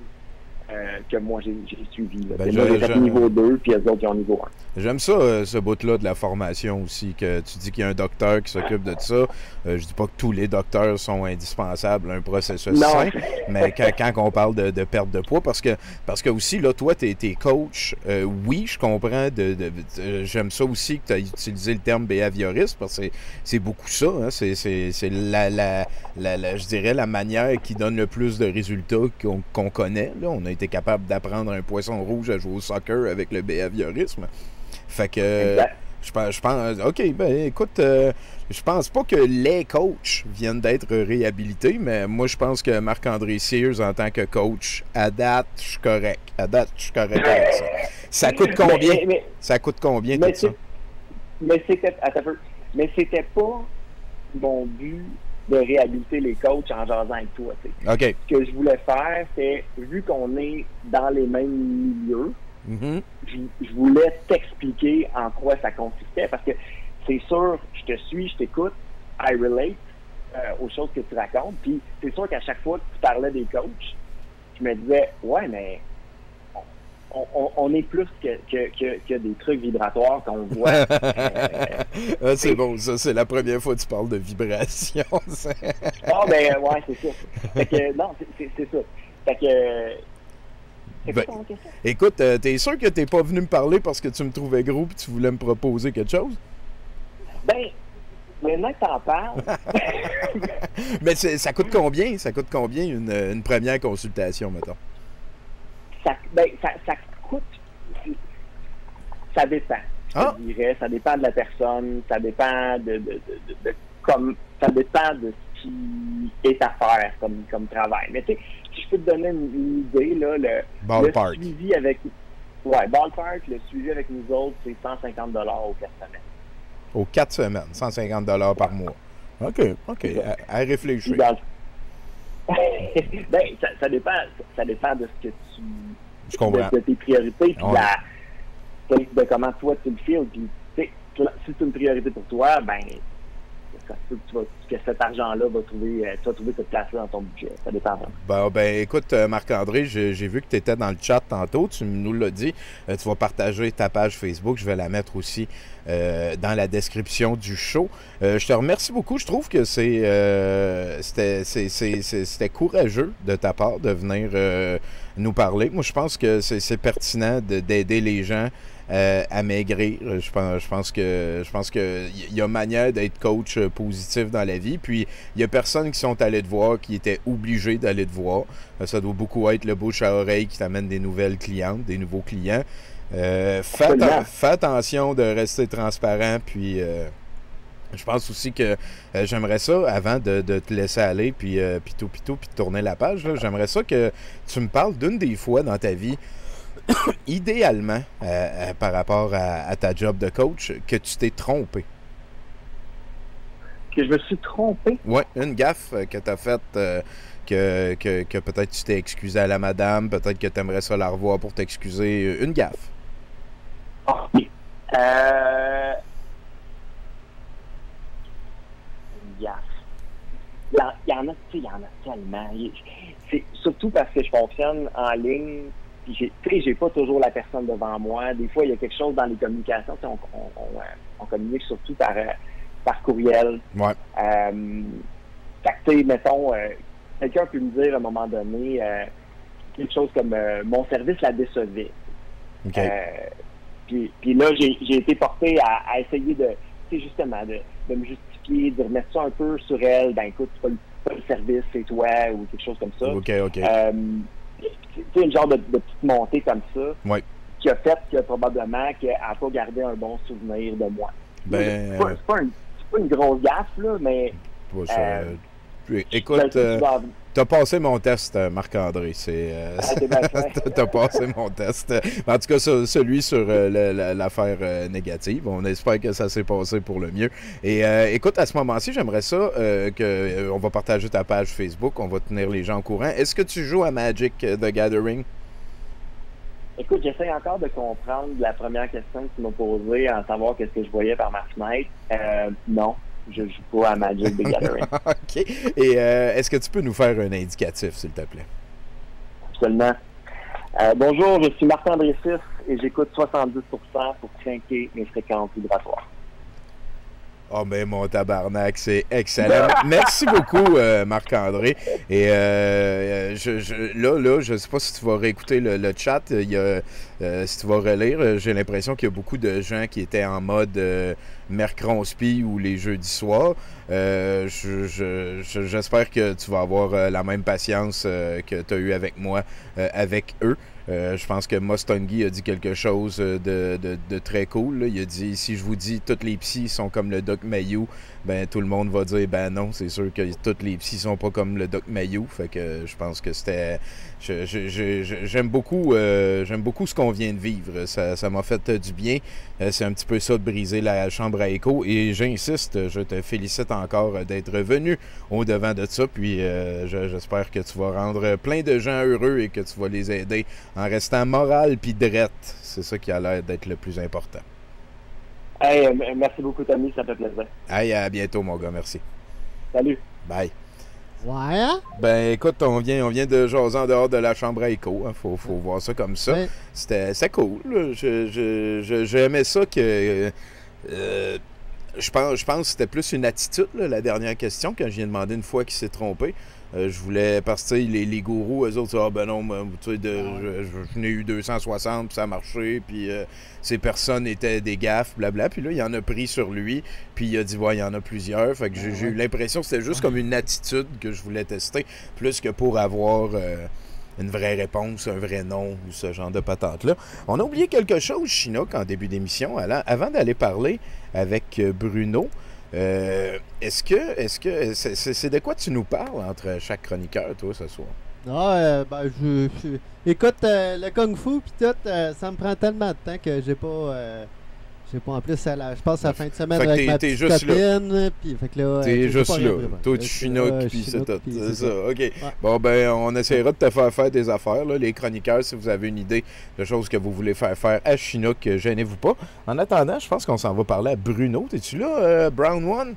que moi j'ai suivi. Moi, j'ai fait niveau 2, puis les autres, ils ont niveau 1. J'aime ça, ce bout-là de la formation aussi, que tu dis qu'il y a un docteur qui s'occupe de ça. Je dis pas que tous les docteurs sont indispensables à un processus sain, mais quand on parle de perte de poids, parce que aussi, là, toi, t'es coach. Oui, je comprends. J'aime ça aussi que tu as utilisé le terme behavioriste, parce que c'est beaucoup ça. Hein, c'est je dirais, la manière qui donne le plus de résultats qu'on connaît. Là. On a été capable d'apprendre un poisson rouge à jouer au soccer avec le behaviorisme. Fait que je pense OK, ben écoute, je pense pas que les coachs viennent d'être réhabilités, mais moi je pense que Marc-André Sears en tant que coach, à date, je suis correct. avec ça. Ça coûte combien? Ça coûte combien tout ça? Mais c'était pas mon but de réhabiliter les coachs en jasant avec toi. OK. Ce que je voulais faire, c'est, vu qu'on est dans les mêmes milieux, je voulais t'expliquer en quoi ça consistait, parce que c'est sûr, je te suis, je t'écoute, I relate aux choses que tu racontes, puis c'est sûr qu'à chaque fois que tu parlais des coachs, je me disais, ouais, mais on est plus que des trucs vibratoires qu'on voit. C'est bon, ça, c'est la première fois que tu parles de vibration. Ben, ouais, c'est ça. Fait que, non, c'est ça. Fait que... Écoute, t'es sûr que t'es pas venu me parler parce que tu me trouvais gros et tu voulais me proposer quelque chose? Ben, maintenant que t'en parles... Mais ça coûte combien? Ça coûte combien une première consultation, mettons? Ça coûte... Ça dépend, je dirais. Ça dépend de la personne, ça dépend ça dépend de ce qui est à faire comme travail. Mais tu sais, si je peux te donner une idée, là, le suivi avec... Ouais, Ballpark, le suivi avec nous autres, c'est 150 $ aux 4 semaines. Aux 4 semaines, 150 $ par mois. OK. À réfléchir. Ben, ça dépend de ce que tu... Je comprends. De tes priorités, puis de comment toi tu le feels. Puis, si c'est une priorité pour toi, ben, ça se peut que cet argent-là va trouver cette place-là dans ton budget. Ça dépend vraiment. Ben, écoute, Marc-André, j'ai vu que tu étais dans le chat tantôt. Tu nous l'as dit. Tu vas partager ta page Facebook. Je vais la mettre aussi dans la description du show. Je te remercie beaucoup. Je trouve que c'était courageux de ta part de venir nous parler. Moi, je pense que c'est pertinent d'aider les gens à maigrir. Je pense que il y a manière d'être coach positif dans la vie. Puis il y a personnes qui sont allées te voir, qui étaient obligées d'aller te voir. Ça doit beaucoup être le bouche à oreille qui t'amène des nouvelles clientes, des nouveaux clients. Fais attention de rester transparent. Puis je pense aussi que j'aimerais ça, avant de te laisser aller, puis de tourner la page, j'aimerais ça que tu me parles d'une des fois dans ta vie, idéalement, par rapport à ta job de coach, que tu t'es trompé. Que je me suis trompé? Oui, une gaffe que tu as faite, que peut-être tu t'es excusé à la madame, peut-être que tu aimerais ça la revoir pour t'excuser. Une gaffe. Oui. Une gaffe. Il y en a tellement. C'est surtout parce que je fonctionne en ligne. J'ai pas toujours la personne devant moi. Des fois, il y a quelque chose dans les communications. On communique surtout par courriel. Ouais. Fait que, mettons, quelqu'un peut me dire à un moment donné quelque chose comme mon service la décevait. Okay. Puis là, j'ai été porté à essayer justement de me justifier, de remettre ça un peu sur elle. Ben écoute, c'est pas le service, c'est toi, ou quelque chose comme ça. OK. Une genre de petite montée comme ça, ouais, qui a fait que probablement qu'elle n'a pas gardé un bon souvenir de moi. Ben, c'est pas une grosse gaffe, là, mais... écoute, t'as passé mon test, Marc-André. T'as passé mon test. En tout cas, celui sur l'affaire négative. On espère que ça s'est passé pour le mieux. Et écoute, à ce moment-ci, j'aimerais ça on va partager ta page Facebook. On va tenir les gens au courant. Est-ce que tu joues à Magic the Gathering? Écoute, j'essaie encore de comprendre la première question que tu m'as posée, en savoir qu'est-ce que je voyais par ma fenêtre. Non. Je joue pas à Magic the Gathering. OK. Et est-ce que tu peux nous faire un indicatif, s'il te plaît? Absolument. Bonjour, je suis Marc-André Fils et j'écoute 70% pour trinquer mes fréquences vibratoires. Oh, ben mon tabarnak, c'est excellent. Merci beaucoup, Marc-André. Et là, je sais pas si tu vas réécouter le chat. Si tu vas relire, j'ai l'impression qu'il y a beaucoup de gens qui étaient en mode mercredi ou les jeudis soirs. J'espère que tu vas avoir la même patience que tu as eu avec moi, avec eux. Je pense que Mustongi a dit quelque chose de très cool. Là. Il a dit, si je vous dis tous les psys sont comme le Doc Mayou, ben tout le monde va dire, ben non, c'est sûr que tous les psys sont pas comme le Doc Mayou. Fait que je pense que c'était... J'aime beaucoup ce qu'on vient de vivre. Ça m'a fait du bien. C'est un petit peu ça de briser la chambre à écho. Et j'insiste, je te félicite encore d'être venu au devant de ça. Puis j'espère que tu vas rendre plein de gens heureux et que tu vas les aider en restant moral puis drette. C'est ça qui a l'air d'être le plus important. Hey, merci beaucoup, Tommy, ça fait plaisir. Hey, à bientôt, mon gars, merci. Salut. Bye. Ouais, hein? Ben écoute, on vient de jaser en dehors de la chambre à écho. Hein. Faut voir ça comme ça. Ouais. C'était cool. J'aimais ça que... je pense que c'était plus une attitude, là, la dernière question, quand je viens demandé une fois qu'il s'est trompé. Je voulais, parce que les gourous, eux autres, ben non, tu sais, je n'ai eu 260, puis ça a marché, puis ces personnes étaient des gaffes, blabla. Puis là, il en a pris sur lui, puis il a dit, ouais, il y en a plusieurs. Fait que j'ai eu l'impression que c'était juste comme une attitude que je voulais tester, plus que pour avoir une vraie réponse, un vrai nom, ou ce genre de patente-là. On a oublié quelque chose, Chinook, en début d'émission, avant d'aller parler avec Bruno. Est-ce que c'est de quoi tu nous parles entre chaque chroniqueur, toi, ce soir? Ben, écoute, le Kung Fu pis tout, ça me prend tellement de temps que j'ai pas en plus, je passe la fin de semaine avec ma petite copine. Puis, fait que là, t'es juste là. Toi, tu chinook, puis c'est tout. C'est ça, OK. Ouais. Bon, ben, on essaiera de te faire des affaires, là. Les chroniqueurs, si vous avez une idée de choses que vous voulez faire à Chinook, gênez-vous pas. En attendant, je pense qu'on s'en va parler à Bruno. T'es-tu là, Brown One?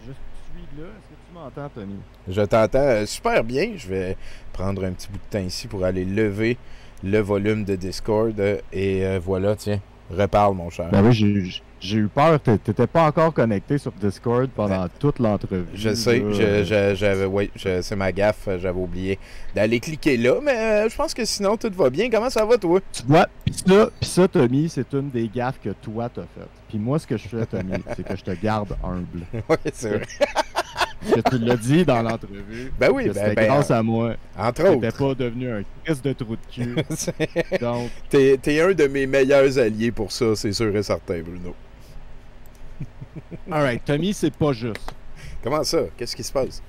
Je suis là. Est-ce que tu m'entends, Tommy? Je t'entends super bien. Je vais prendre un petit bout de temps ici pour aller lever le volume de Discord. Et voilà, tiens. Reparle, mon cher. Ben oui, j'ai eu peur. T'étais pas encore connecté sur Discord pendant toute l'entrevue. Je sais. C'est ma gaffe. J'avais oublié d'aller cliquer là. Mais je pense que sinon, tout va bien. Comment ça va, toi? Tu vois, pis ça, Tommy, c'est une des gaffes que toi t'as faites. Puis moi, ce que je fais, Tommy, c'est que je te garde humble. Oui, c'est vrai. Que tu l'as dit dans l'entrevue. Ben oui, c'était grâce à moi. Entre autres. T'étais pas devenu un Christ de trou de cul. Donc. T'es un de mes meilleurs alliés pour ça, c'est sûr et certain, Bruno. Alright, Tommy, c'est pas juste. Comment ça? Qu'est-ce qui se passe?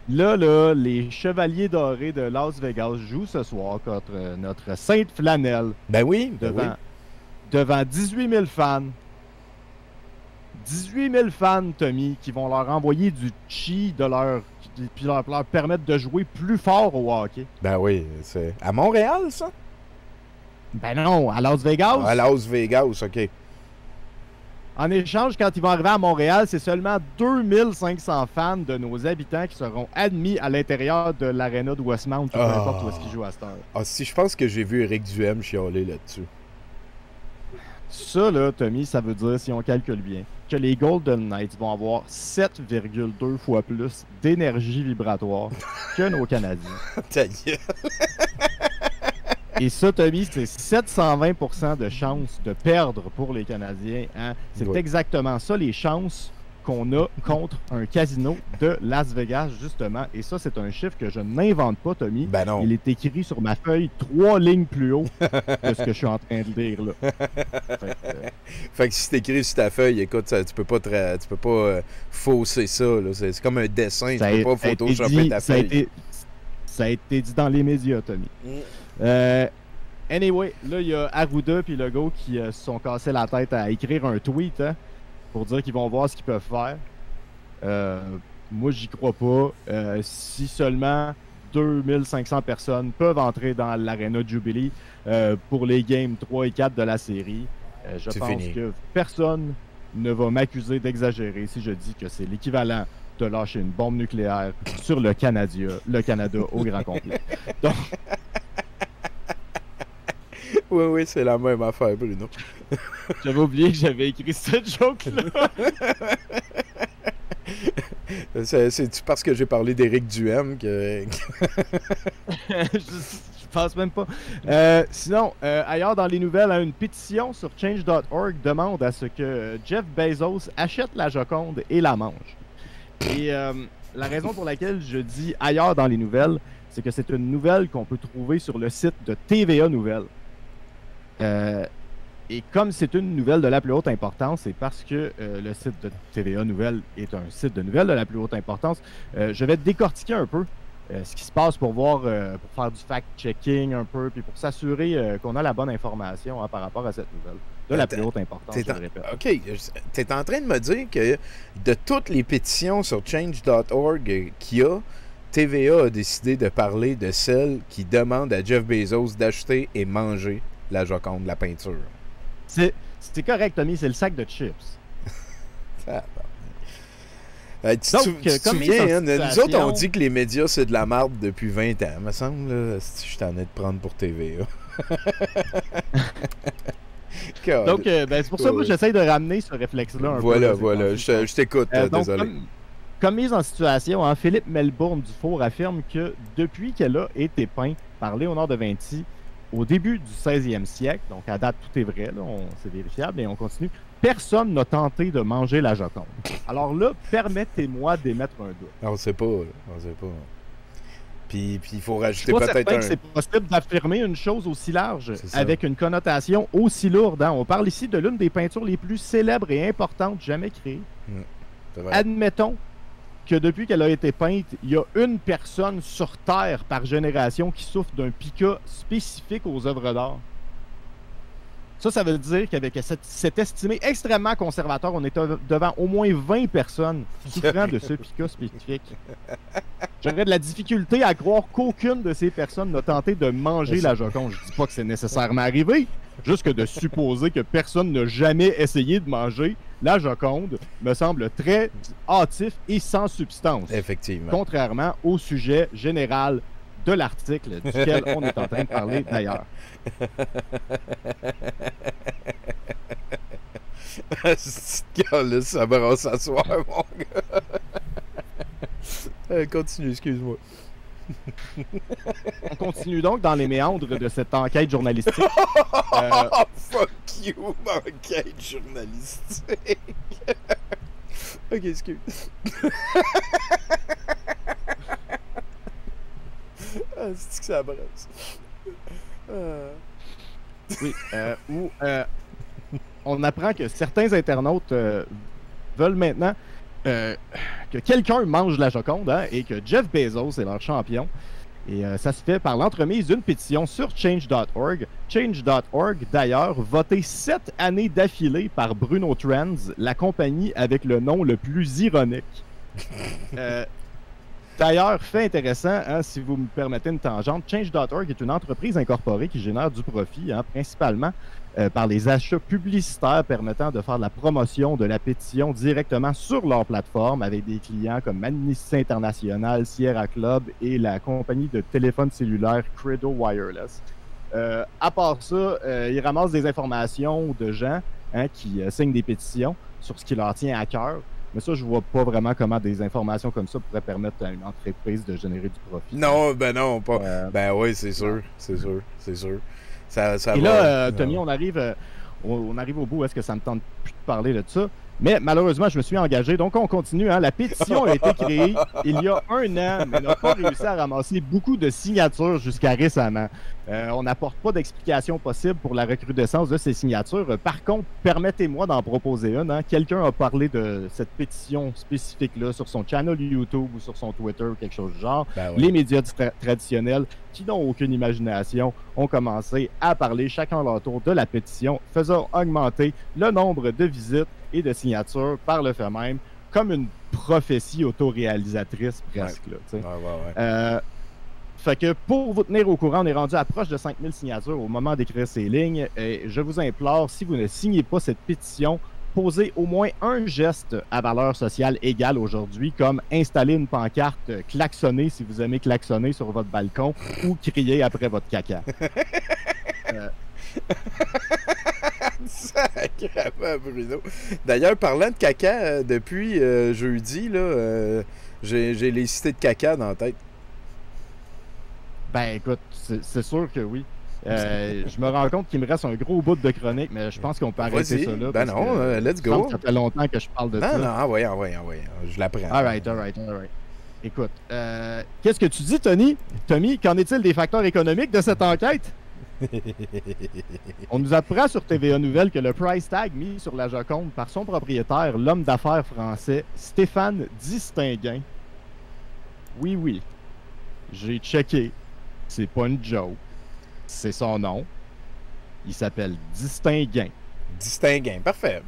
Là, les Chevaliers Dorés de Las Vegas jouent ce soir contre notre Sainte Flanelle. Ben oui, devant 18 000 fans. 18 000 fans, Tommy, qui vont leur envoyer du chi puis leur permettre de jouer plus fort au hockey. Ben oui, c'est à Montréal, ça? Ben non, à Las Vegas. À Las Vegas, OK. En échange, quand ils vont arriver à Montréal, c'est seulement 2500 fans de nos habitants qui seront admis à l'intérieur de l'aréna de Westmount, ou peu importe où est-ce qu'ils jouent à cette heure. Ah, si, je pense que j'ai vu Éric Duhem chialer là-dessus. Ça, là, Tommy, ça veut dire, si on calcule bien, que les Golden Knights vont avoir 7,2 fois plus d'énergie vibratoire que nos Canadiens. Ta gueule! Et ça, Tommy, c'est 720% de chances de perdre pour les Canadiens. Hein? C'est exactement ça, les chances qu'on a contre un casino de Las Vegas, justement. Et ça, c'est un chiffre que je n'invente pas, Tommy. Ben non. Il est écrit sur ma feuille 3 lignes plus haut que ce que je suis en train de lire, là. Fait que si c'est écrit sur ta feuille, écoute, tu peux pas fausser ça, là. C'est comme un dessin, tu peux pas photoshopper ta feuille. Ça a été dit dans les médias, Tommy. Anyway, là, il y a Arruda et Legault qui se sont cassés la tête à écrire un tweet, hein, pour dire qu'ils vont voir ce qu'ils peuvent faire. Moi, j'y crois pas. Si seulement 2500 personnes peuvent entrer dans l'Arena Jubilee pour les games 3 et 4 de la série, je pense que personne ne va m'accuser d'exagérer si je dis que c'est l'équivalent de lâcher une bombe nucléaire sur le Canada au grand complet. Donc... Oui, c'est la même affaire, Bruno. J'avais oublié que j'avais écrit cette joke-là. C'est-tu parce que j'ai parlé d'Éric Duhem que... Je pense même pas. Sinon, ailleurs dans les nouvelles, une pétition sur change.org demande à ce que Jeff Bezos achète la Joconde et la mange. Et la raison pour laquelle je dis ailleurs dans les nouvelles, c'est que c'est une nouvelle qu'on peut trouver sur le site de TVA Nouvelles. Et comme c'est une nouvelle de la plus haute importance, c'est parce que le site de TVA Nouvelles est un site de nouvelles de la plus haute importance, je vais décortiquer un peu ce qui se passe pour voir, pour faire du fact-checking un peu, puis pour s'assurer qu'on a la bonne information par rapport à cette nouvelle de la plus haute importance, je le répète. OK. Tu es en train de me dire que de toutes les pétitions sur change.org qu'il y a, TVA a décidé de parler de celle qui demande à Jeff Bezos d'acheter et manger la Joconde, la peinture. C'est correct, Tommy, c'est le sac de chips. Tu te souviens, nous autres, on dit que les médias, c'est de la marde depuis 20 ans. Me semble, là, si je t'en ai de prendre pour TVA. Donc, c'est pour ça que moi, j'essaie de ramener ce réflexe-là un peu. Voilà, je t'écoute, désolé. Comme mise en situation, hein, Philippe Melbourne Dufour affirme que depuis qu'elle a été peinte par Léonard de Vinci au début du 16e siècle, donc à date, tout est vrai, c'est vérifiable, et on continue, personne n'a tenté de manger la Joconde. Alors là, permettez-moi d'émettre un doute. On sait pas. Puis il faut rajouter peut-être un... C'est possible d'affirmer une chose aussi large, avec une connotation aussi lourde. Hein. On parle ici de l'une des peintures les plus célèbres et importantes jamais créées. Admettons que depuis qu'elle a été peinte, il y a une personne sur Terre par génération qui souffre d'un pica spécifique aux œuvres d'art. Ça veut dire qu'avec cet estimé extrêmement conservateur, on est devant au moins 20 personnes souffrant de ce pica spécifique. J'aurais de la difficulté à croire qu'aucune de ces personnes n'a tenté de manger la Joconde. Je dis pas que c'est nécessairement arrivé, juste que de supposer que personne n'a jamais essayé de manger la Joconde me semble très hâtif et sans substance. Effectivement. Contrairement au sujet général de l'article duquel on est en train de parler d'ailleurs. Ce gars-là, ça va s'asseoir, mon gars. Continue, excuse-moi. On continue donc dans les méandres de cette enquête journalistique. Fuck you, enquête journalistique. Ok, excuse. C'est que ça brasse. Oui, on apprend que certains internautes veulent maintenant que quelqu'un mange la Joconde, hein, et que Jeff Bezos est leur champion. Et ça se fait par l'entremise d'une pétition sur Change.org. Change.org, d'ailleurs, voté 7 années d'affilée par Bruno Trends, la compagnie avec le nom le plus ironique. D'ailleurs, fait intéressant, hein, si vous me permettez une tangente, Change.org est une entreprise incorporée qui génère du profit, hein, principalement par les achats publicitaires permettant de faire de la promotion de la pétition directement sur leur plateforme avec des clients comme Amnesty International, Sierra Club et la compagnie de téléphone cellulaire Credo Wireless. À part ça, ils ramassent des informations de gens, hein, qui signent des pétitions sur ce qui leur tient à cœur. Mais ça, je vois pas vraiment comment des informations comme ça pourraient permettre à une entreprise de générer du profit. Non, non, pas. Ben oui, c'est sûr. Ça et là, Tommy, on arrive au bout. Est-ce que ça me tente plus de parler de ça? Mais malheureusement, je me suis engagé. Donc, on continue. Hein. La pétition a été créée il y a 1 an, mais n'a pas réussi à ramasser beaucoup de signatures jusqu'à récemment. On n'apporte pas d'explication possible pour la recrudescence de ces signatures. Par contre, permettez-moi d'en proposer une. Hein. Quelqu'un a parlé de cette pétition spécifique-là sur son channel YouTube ou sur son Twitter ou quelque chose du genre. Ben oui. Les médias traditionnels, qui n'ont aucune imagination, ont commencé à parler chacun à leur tour de la pétition, faisant augmenter le nombre de visites et de signatures par le fait même, comme une prophétie autoréalisatrice presque. Ouais. Là, fait que pour vous tenir au courant, on est rendu à proche de 5000 signatures au moment d'écrire ces lignes. Et je vous implore, si vous ne signez pas cette pétition, posez au moins un geste à valeur sociale égale aujourd'hui, comme installer une pancarte, klaxonner si vous aimez klaxonner sur votre balcon, ou crier après votre caca. Sacrément, Bruno. D'ailleurs, parlant de caca, depuis jeudi, là, j'ai les cités de caca dans la tête. Ben écoute, c'est sûr que oui. Je me rends compte qu'il me reste un gros bout de chronique, mais je pense qu'on peut arrêter ça là. Ben non, let's go. Ça fait longtemps que je parle de ça. Non, envoyez. Je l'apprends. All right. Écoute, qu'est-ce que tu dis, Tony? Tommy, qu'en est-il des facteurs économiques de cette enquête? On nous apprend sur TVA Nouvelles que le price tag mis sur la Joconde par son propriétaire, l'homme d'affaires français Stéphane Distinguin. Oui, j'ai checké. C'est pas une joke. C'est son nom. Il s'appelle Distinguin. Distinguin, parfait.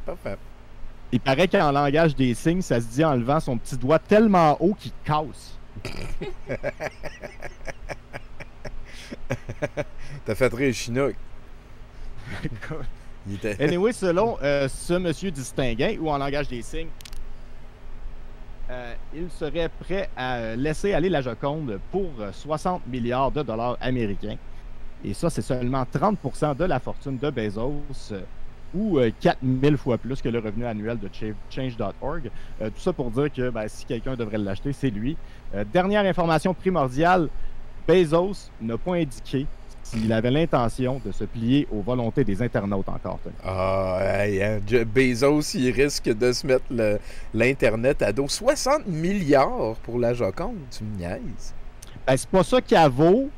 Il paraît qu'en langage des signes, ça se dit en levant son petit doigt tellement haut qu'il casse. T'as fait rire Chinook. Anyway, selon ce monsieur distingué, ou en langage des signes, il serait prêt à laisser aller la Joconde pour 60 milliards de dollars américains. Et ça, c'est seulement 30% de la fortune de Bezos, ou 4000 fois plus que le revenu annuel de Change.org. Tout ça pour dire que si quelqu'un devrait l'acheter, c'est lui. Dernière information primordiale, Bezos n'a pas indiqué s'il avait l'intention de se plier aux volontés des internautes encore. Bezos, il risque de se mettre l'Internet à dos. 60 milliards pour la Joconde, tu me niaises. C'est pas ça qu'elle vaut,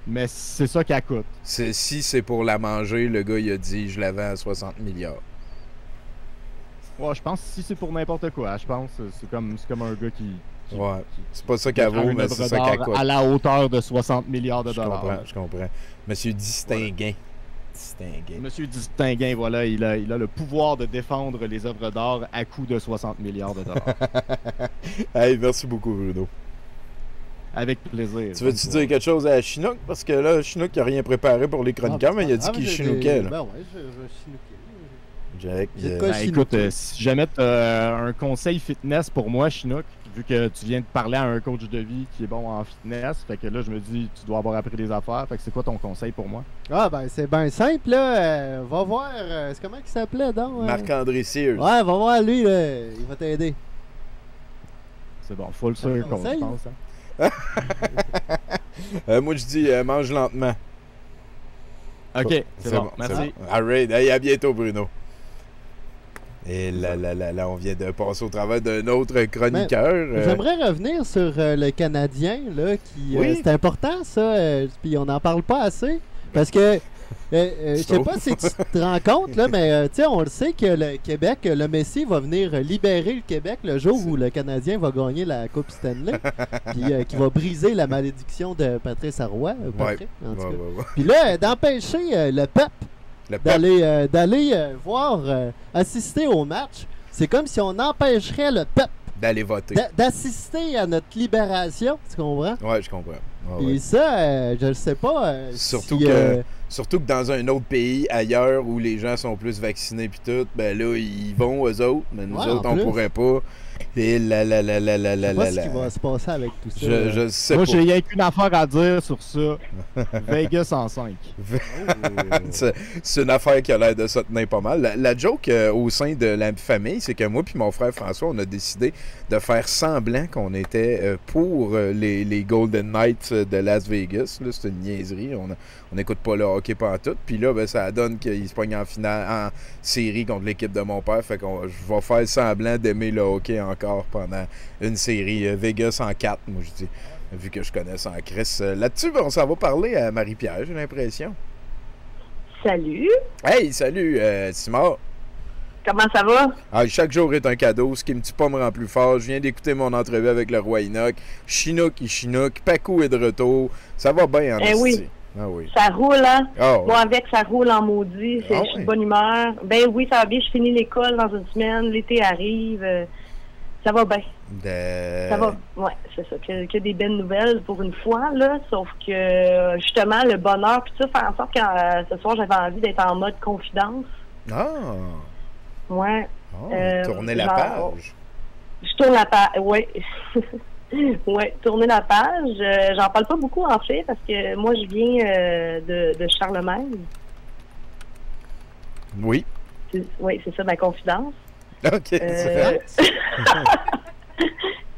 mais c'est ça qu'elle coûte. Si c'est pour la manger, le gars, il a dit, je la vends à 60 milliards. Ouais, je pense que si c'est pour n'importe quoi, je pense c'est comme un gars qui ouais, c'est pas ça qu'elle vaut, mais c'est ça qu'elle coûte. À la hauteur de 60 milliards de dollars. Je comprends. Monsieur Distinguin. Voilà. Monsieur Distinguin, voilà, il a le pouvoir de défendre les œuvres d'art à coût de 60 milliards de dollars. Hey, merci beaucoup, Bruno. Avec plaisir. Tu veux-tu dire quelque chose à Chinook? Parce que là, Chinook n'a rien préparé pour les chroniqueurs, mais il a dit qu'il chinookait. Ben ouais, je chinookais. Écoute, si jamais tu as un conseil fitness pour moi, Chinook, vu que tu viens de parler à un coach de vie qui est bon en fitness, fait que là, je me dis, tu dois avoir appris des affaires. Fait que c'est quoi ton conseil pour moi? Ah, ben, c'est bien simple, là. Va voir. C'est comment il s'appelait, donc? Marc-André Sears. Ouais, va voir lui, là. Il va t'aider. C'est bon, full circle, je pense. Moi, je dis, mange lentement. Ok, c'est bon. Merci. All right. Hey, à bientôt, Bruno. Et là, on vient de passer au travers d'un autre chroniqueur. J'aimerais revenir sur le Canadien, là, qui... c'est important, ça, puis on n'en parle pas assez, parce que, je sais pas si tu te rends compte, là, mais, tu sais, on le sait que le Québec, le Messi va venir libérer le Québec le jour où le Canadien va gagner la Coupe Stanley, puis qui va briser la malédiction de Patrice Arroy. Puis là, d'empêcher le peuple d'aller voir, assister au match, c'est comme si on empêcherait le peuple d'aller voter, d'assister à notre libération, tu comprends? Ouais, je comprends. Et ça, je ne sais pas. Surtout que dans un autre pays, ailleurs, où les gens sont plus vaccinés puis tout, ben là, ils vont, eux autres, mais nous autres, on pourrait pas. Et je sais pas ce qui va se passer avec tout ça. Je sais pas. Moi, j'ai rien qu'une affaire à dire sur ça. Vegas en 5. C'est une affaire qui a l'air de se tenir pas mal. La joke au sein de la famille, c'est que moi puis mon frère François, on a décidé de faire semblant qu'on était pour les Golden Knights de Las Vegas. C'est une niaiserie. On n'écoute pas le hockey pantoute. Puis là, ben, ça donne qu'il se pogne en finale, en série contre l'équipe de mon père. Fait que je vais faire semblant d'aimer le hockey encore pendant une série. Vegas en 4, moi je dis. Vu que je connais ça en Chris. Là-dessus, on s'en va parler à Marie-Pierre, j'ai l'impression. Salut. Hey, salut, Simard. Comment ça va? Ah, chaque jour est un cadeau. Ce qui me tue pas me rend plus fort. Je viens d'écouter mon entrevue avec le roi Enoch. Chinook, il chinook. Paco est de retour. Ça va bien en oui. Ah oui. Ça roule, hein? Oh, moi, avec, ça roule en maudit. Je suis de bonne humeur. Ben oui, ça va bien. Je finis l'école dans une semaine. L'été arrive. Ça va bien. Ça va. Ouais, c'est ça. Que des belles nouvelles pour une fois, là. Sauf que, justement, le bonheur, puis ça, fait en sorte que ce soir, j'avais envie d'être en mode confidence. Ah! Ouais. Oh, tourner la page. Je tourne la page, oui. Ouais, tourner la page. J'en parle pas beaucoup, en fait, parce que moi, je viens de Charlemagne. Oui. Oui, c'est ça, ma confidence. OK.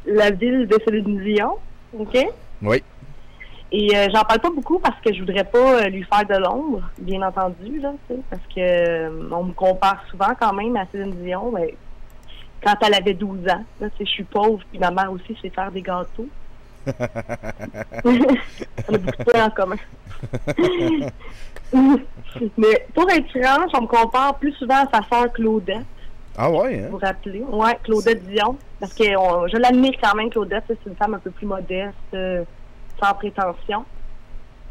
La ville de Céline Dion, OK? Oui. Et j'en parle pas beaucoup parce que je voudrais pas lui faire de l'ombre, bien entendu, là, parce que on me compare souvent quand même à Céline Dion, mais quand elle avait 12 ans, là, je suis pauvre, puis ma mère aussi sait faire des gâteaux. On a beaucoup de points en commun. Mais pour être franche, on me compare plus souvent à sa sœur Claudette. Ah ouais, hein? Vous vous rappelez? Ouais, Claudette Dion. Parce que je l'admire quand même, Claudette. C'est une femme un peu plus modeste, sans prétention.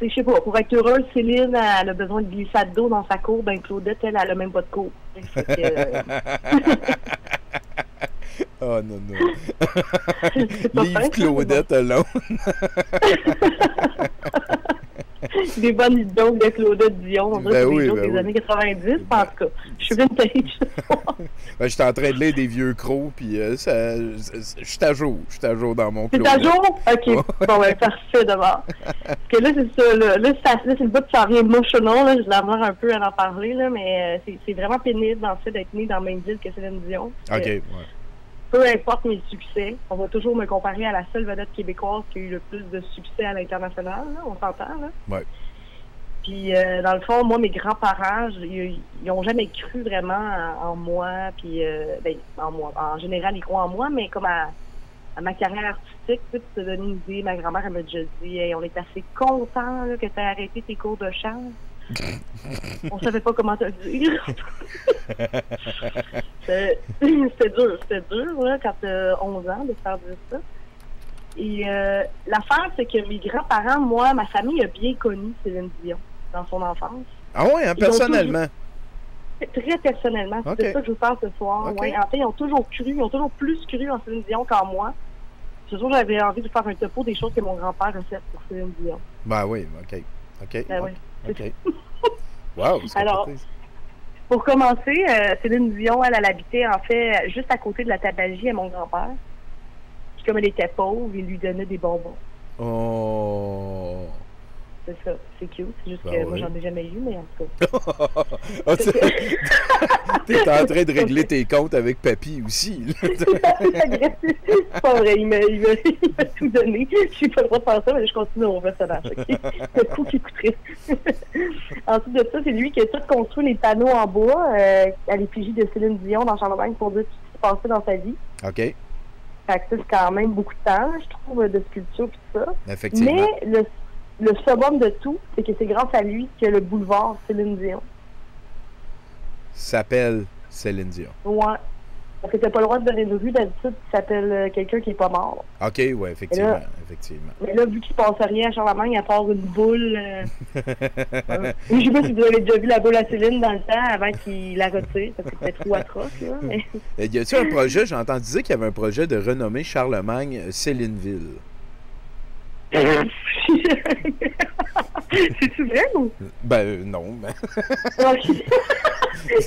Je sais pas, pour être heureuse, Céline, elle a besoin de glissade d'eau dans sa cour. Ben Claudette, elle a même pas de cour. Oh non, non. Livre Claudette alone. Des bonnes jokes de Claudette Dion. On dirait oui, des jokes des années 90. En tout cas, je suis vintage. Ben, j'étais en train de lire des vieux crocs, puis je suis à jour. Je suis à jour dans mon T'es Claudette. à jour? OK. Bon, ben, parfait d'abord. Parce que là, c'est ça. Là, c'est le bout de ça rien mochonnant. Là, je l'aimerais un peu à en parler, là, mais c'est vraiment pénible, en fait, d'être né dans la même ville que Céline Dion. OK, ouais. Peu importe mes succès, on va toujours me comparer à la seule vedette québécoise qui a eu le plus de succès à l'international, là, on s'entend, là. Ouais. Puis, dans le fond, moi, mes grands-parents, ils n'ont jamais cru vraiment en moi, puis, en moi. En général, ils croient en moi, mais comme à ma carrière artistique, pour te donner une idée, ma grand-mère, elle m'a déjà dit, hey, on est assez content là, que tu aies arrêté tes cours de chant. On savait pas comment te le dire. C'était dur là, quand tu as 11 ans de faire dire ça. Et l'affaire, c'est que mes grands-parents, moi, ma famille a bien connu Céline Dion dans son enfance. Ah oui, hein, personnellement? Très personnellement. Okay. C'est ça que je vous parle ce soir. Okay. Ouais, en fait, ils ont toujours plus cru en Céline Dion qu'en moi. Ce jour, j'avais envie de faire un topo des choses que mon grand-père a faites pour Céline Dion. Ben oui, OK. Ben oui. OK. Wow, c'est alors, capoté. pour commencer, Céline Dion, elle habitait en fait juste à côté de la tabagie à mon grand-père. Puis comme elle était pauvre, il lui donnait des bonbons. Oh! C'est ça, c'est cute. C'est juste Ben que oui. moi, j'en ai jamais eu, mais en tout cas. Ah, t'es en train de régler tes comptes avec papy aussi. C'est pas vrai, il m'a tout donné. Je suis pas le droit de faire ça, mais je continue mon personnage. Okay? Le coup qui coûterait. Ensuite de ça, c'est lui qui a tout construit les panneaux en bois à l'effigie de Céline Dion dans Charlemagne pour dire tout ce qui se passait dans sa vie. OK. Fait que ça, c'est quand même beaucoup de temps, je trouve, de sculpture et tout ça. Effectivement. Mais le summum de tout, c'est que c'est grâce à lui que le boulevard Céline Dion S'appelle Céline Dion. Ouais. Parce que t'as pas le droit de donner une rue d'habitude qui s'appelle quelqu'un qui est pas mort. OK, ouais, effectivement. Là, effectivement. Mais là, vu qu'il se passe rien à Charlemagne, à part une boule. Je sais pas si vous avez déjà vu la boule à Céline dans le temps avant qu'il la retire, parce que c'était trop atroce. Là, mais... Y a-t-il un projet, j'ai entendu dire qu'il y avait un projet de renommer Charlemagne Célineville. C'est-tu vrai ou? Ben, non. Ben...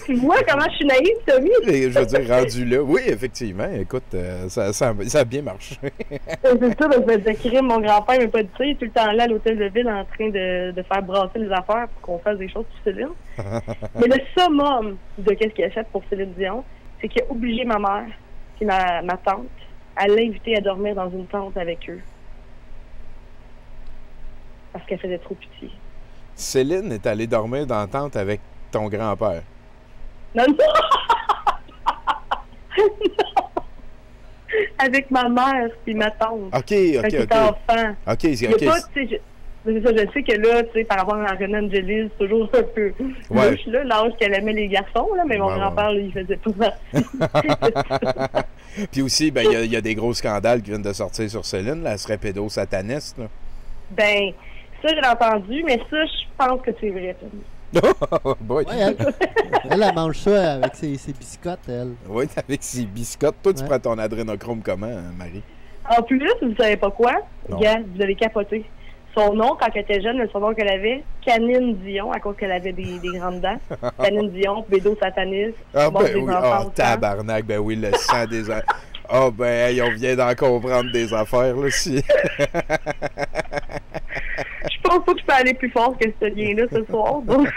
Tu vois comment je suis naïve, Tommy? Je veux dire, rendu là, oui, effectivement. Écoute, ça a bien marché. C'est ça, donc je me disais, crime, mon grand-père m'a pas dit ça. Il est tout le temps là à l'hôtel de ville en train de faire brasser les affaires pour qu'on fasse des choses pour Céline. Mais le summum de qu'est-ce qu'il a fait pour Céline Dion, c'est qu'il a obligé ma mère et ma tante à l'inviter à dormir dans une tente avec eux. Parce qu'elle faisait trop pitié. Céline est allée dormir dans la tente avec ton grand-père. Non, non! Avec ma mère et ma tante. OK. Enfant. OK, c'est OK. Je sais que là, tu sais, par rapport à René Angelis, c'est toujours un peu louche, là, l'âge qu'elle aimait les garçons, là, mais mon grand-père, lui, il faisait pas partie. Puis aussi, ben, il y a des gros scandales qui viennent de sortir sur Céline, là, elle serait pédosataniste, là. Ben, ça, j'ai entendu, mais ça, je pense que c'est vrai, Tommy. Boy. Ouais, elle mange ça avec ses biscottes, elle. Oui, avec ses biscottes. Toi, tu prends ton adrénochrome comment, Marie? En plus, vous savez pas quoi? Non. Gars, vous avez capoté. Son nom, quand elle était jeune, le surnom qu'elle avait, Canine Dion, à cause qu'elle avait des grandes dents. Canine Dion, pédosataniste. Ah, ben des oui, enfants tabarnak, ben oui, le sang des... Ah, ben, hey, on vient d'en comprendre des affaires, là, si... Je pense pas que je peux aller plus fort que ce lien-là ce soir. Donc,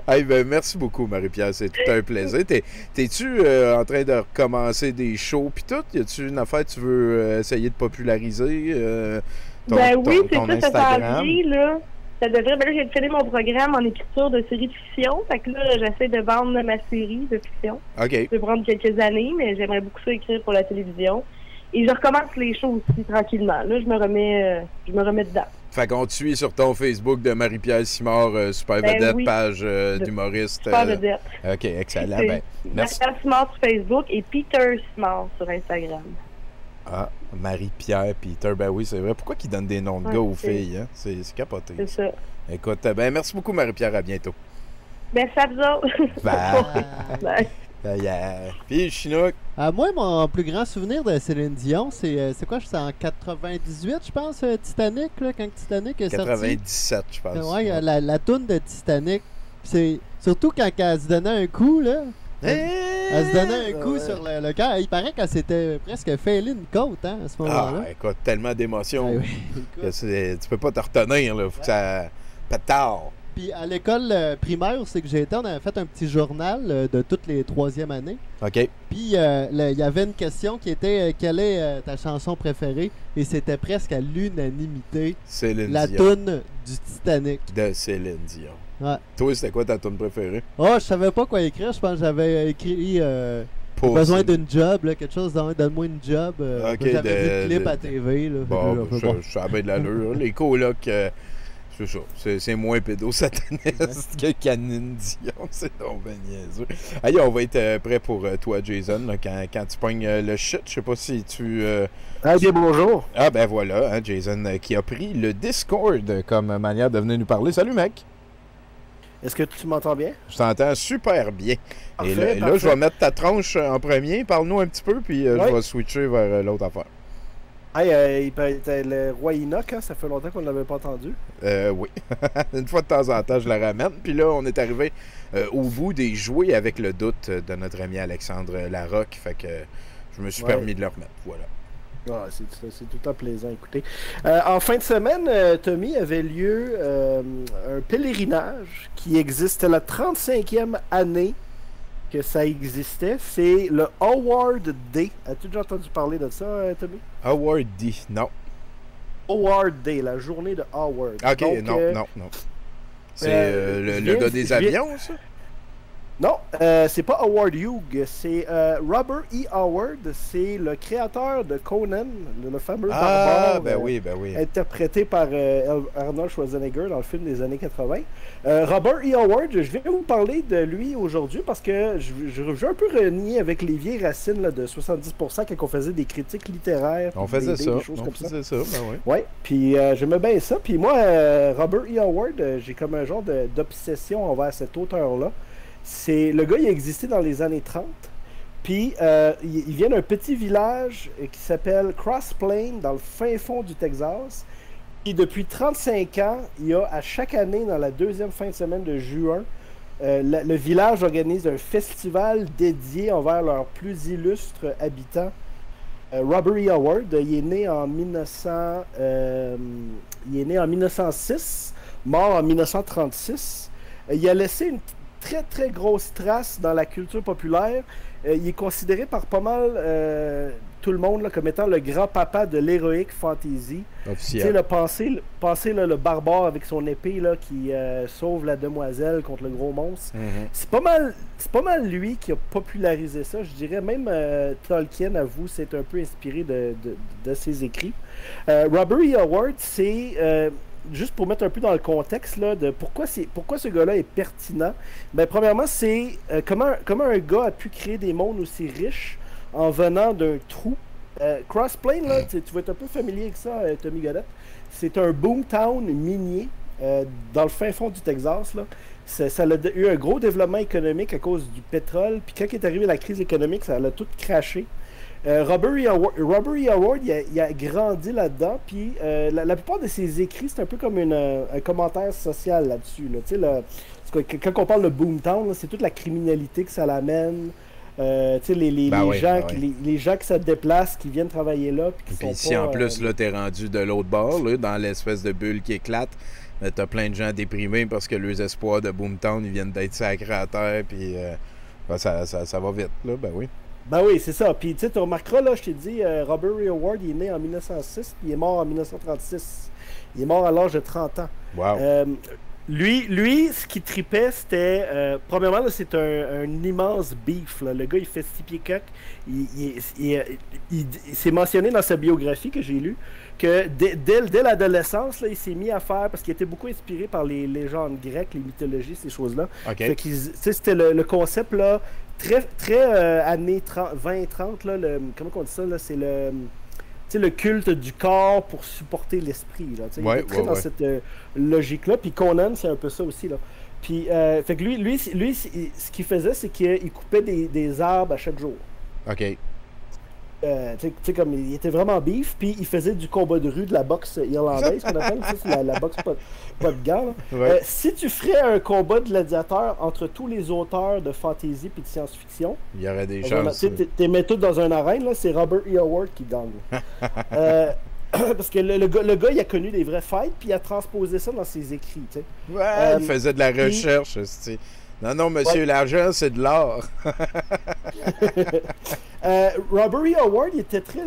hey, ben, merci beaucoup, Marie-Pierre. C'est tout un plaisir. T'es-tu en train de recommencer des shows pis tout? Y a-tu une affaire que tu veux essayer de populariser? Ben oui, c'est ton ça, Instagram? ça s'en vient, là. Ça devrait... Ben là, j'ai fini mon programme en écriture de série de fiction. Fait que là, j'essaie de vendre ma série de fiction. OK. Ça peut prendre quelques années, mais j'aimerais beaucoup ça écrire pour la télévision. Et je recommence les shows aussi tranquillement. Là, je me remets dedans. Fait qu'on te suit sur ton Facebook de Marie-Pierre Simard, super vedette, oui. Page d'humoriste. Super vedette. OK, excellent. Ben, merci. Marie-Pierre Simard sur Facebook et Peter Simard sur Instagram. Ah, Marie-Pierre, Peter, ben oui, c'est vrai. Pourquoi qu'ils donnent des noms de gars aux filles, hein? C'est capoté. C'est ça. Écoute, ben merci beaucoup, Marie-Pierre, à bientôt. Merci à vous autres. Bye. Bye. Puis Chinook. Moi, mon plus grand souvenir de Céline Dion, c'est quoi? C'est en 98, je pense, Titanic, là, quand Titanic est 97, je pense. Ouais, la toune de Titanic. C'est surtout quand elle se donnait un coup, là. Elle se donnait un coup sur le cœur. Il paraît qu'elle s'était presque fêlée une côte, hein, à ce moment-là. Ah, écoute, tellement d'émotions. Tu peux pas te retenir, là. Faut que ça pétard. Puis à l'école primaire où c'est que j'ai été, on avait fait un petit journal de toutes les 3e années. OK. Puis il y avait une question qui était quelle est ta chanson préférée? Et c'était presque à l'unanimité la toune du Titanic. De Céline Dion. Ouais. Toi, c'était quoi ta toune préférée? Oh, je savais pas quoi écrire. Je pense que j'avais écrit besoin d'une job, là, quelque chose, donne-moi une job. J'avais vu le clip à TV. Là, bon, je savais de l'allure. Les colocs, c'est ça. C'est moins pédosataniste que Canine Dion. C'est donc ben niaiseux. Allez, on va être prêt pour toi, Jason, là, quand tu pognes le shit. Je sais pas si tu... bien, bonjour. Ah, ben voilà, hein, Jason qui a pris le Discord comme manière de venir nous parler. Salut, mec. Est-ce que tu m'entends bien? Je t'entends super bien. Parfait, Et là, je vais mettre ta tronche en premier. Parle-nous un petit peu, puis je vais switcher vers l'autre affaire. Hey, il peut être le roi Enoch, hein? Ça fait longtemps qu'on ne l'avait pas entendu. Oui. Une fois de temps en temps, je la ramène. Puis là, on est arrivé au bout des jouets avec le doute de notre ami Alexandre Larocque. Fait que je me suis permis de le remettre. Voilà. Ah, c'est tout le temps plaisant à écouter. En fin de semaine, Tommy, avait lieu un pèlerinage qui existait la 35e année que ça existait. C'est le Howard Day. As-tu déjà entendu parler de ça, Tommy? Howard Day, non. Howard Day, la journée de Howard. Ok, donc, non. C'est le gars des avions, ça? Non, c'est pas Howard Hughes, c'est Robert E. Howard, c'est le créateur de Conan, le fameux barbare, ben oui. interprété par Arnold Schwarzenegger dans le film des années 80. Robert E. Howard, je vais vous parler de lui aujourd'hui parce que je veux un peu renier avec les vieilles racines là, de 70% quand on faisait des critiques littéraires. On faisait ça, des choses comme ça. Ben oui. Ouais, puis j'aimais bien ça. Puis moi, Robert E. Howard, j'ai comme un genre d'obsession envers cet auteur-là. Le gars, il a existé dans les années 30. Puis, il vient d'un petit village qui s'appelle Cross Plains, dans le fin fond du Texas. Et depuis 35 ans, il y a à chaque année, dans la deuxième fin de semaine de juin, le village organise un festival dédié envers leurs plus illustres habitants. Robert E. Howard, il est né en 1906, mort en 1936. Il a laissé une très très grosse trace dans la culture populaire. Il est considéré par pas mal tout le monde là, comme étant le grand-papa de l'héroïque fantasy. Officiel. Tu sais, pensez le barbare avec son épée là, qui sauve la demoiselle contre le gros monstre. Mm-hmm. C'est pas mal lui qui a popularisé ça. Je dirais même Tolkien avoue s'être un peu inspiré de ses écrits. Robert E. Howard, c'est... juste pour mettre un peu dans le contexte là, de pourquoi ce gars-là est pertinent. Ben, premièrement, c'est comment un gars a pu créer des mondes aussi riches en venant d'un trou. Cross Plains, là, tu vas être un peu familier avec ça, Tommy Godette. C'est un boomtown minier dans le fin fond du Texas. Là. Ça a eu un gros développement économique à cause du pétrole. Puis quand est arrivée la crise économique, ça l'a tout craché. Robert E. Howard, il a grandi là-dedans, puis la plupart de ses écrits, c'est un peu comme un commentaire social là-dessus. Là. Quand on parle de Boomtown, c'est toute la criminalité que ça l'amène. Les gens qui se déplacent, qui viennent travailler là. Puis ici, en plus, là, t'es rendu de l'autre bord, là, dans l'espèce de bulle qui éclate. T'as plein de gens déprimés parce que leurs espoirs de Boomtown, ils viennent d'être sacrés à terre, puis ça va vite, là, ben oui. Ben oui, c'est ça. Puis tu remarqueras, là, je t'ai dit, Robert E. Howard, il est né en 1906, puis il est mort en 1936. Il est mort à l'âge de 30 ans. Wow. Lui, ce qui tripait, c'était... premièrement, là, c'est un immense beef. Là. Le gars, il fait 6 pieds coq. Il s'est mentionné dans sa biographie que j'ai lue que dès l'adolescence, là, il s'est mis à faire... Parce qu'il était beaucoup inspiré par les légendes grecques, les mythologies, ces choses-là. Okay. C'était le concept, là, très années 20-30, là, comment on dit ça, là, c'est le culte du corps pour supporter l'esprit. Là, il est très dans cette logique-là. Puis Conan, c'est un peu ça aussi. Là. Puis, fait que lui, ce qu'il faisait, c'est qu'il coupait des arbres à chaque jour. OK. Tu sais, comme il était vraiment beef, puis il faisait du combat de rue, de la boxe irlandaise, qu'on appelle. Ça, c'est la boxe pas de gants. Ouais. Si tu ferais un combat de gladiateur entre tous les auteurs de fantasy et de science-fiction, il y aurait des chances. Tu les mets tous dans une arène, là, c'est Robert E. Howard qui gagne. Parce que le gars, il a connu des vrais fights, puis il a transposé ça dans ses écrits. Tu sais. Ouais, il faisait de la recherche. Non, monsieur, l'argent, c'est de l'or. Robert E. Howard, il était très.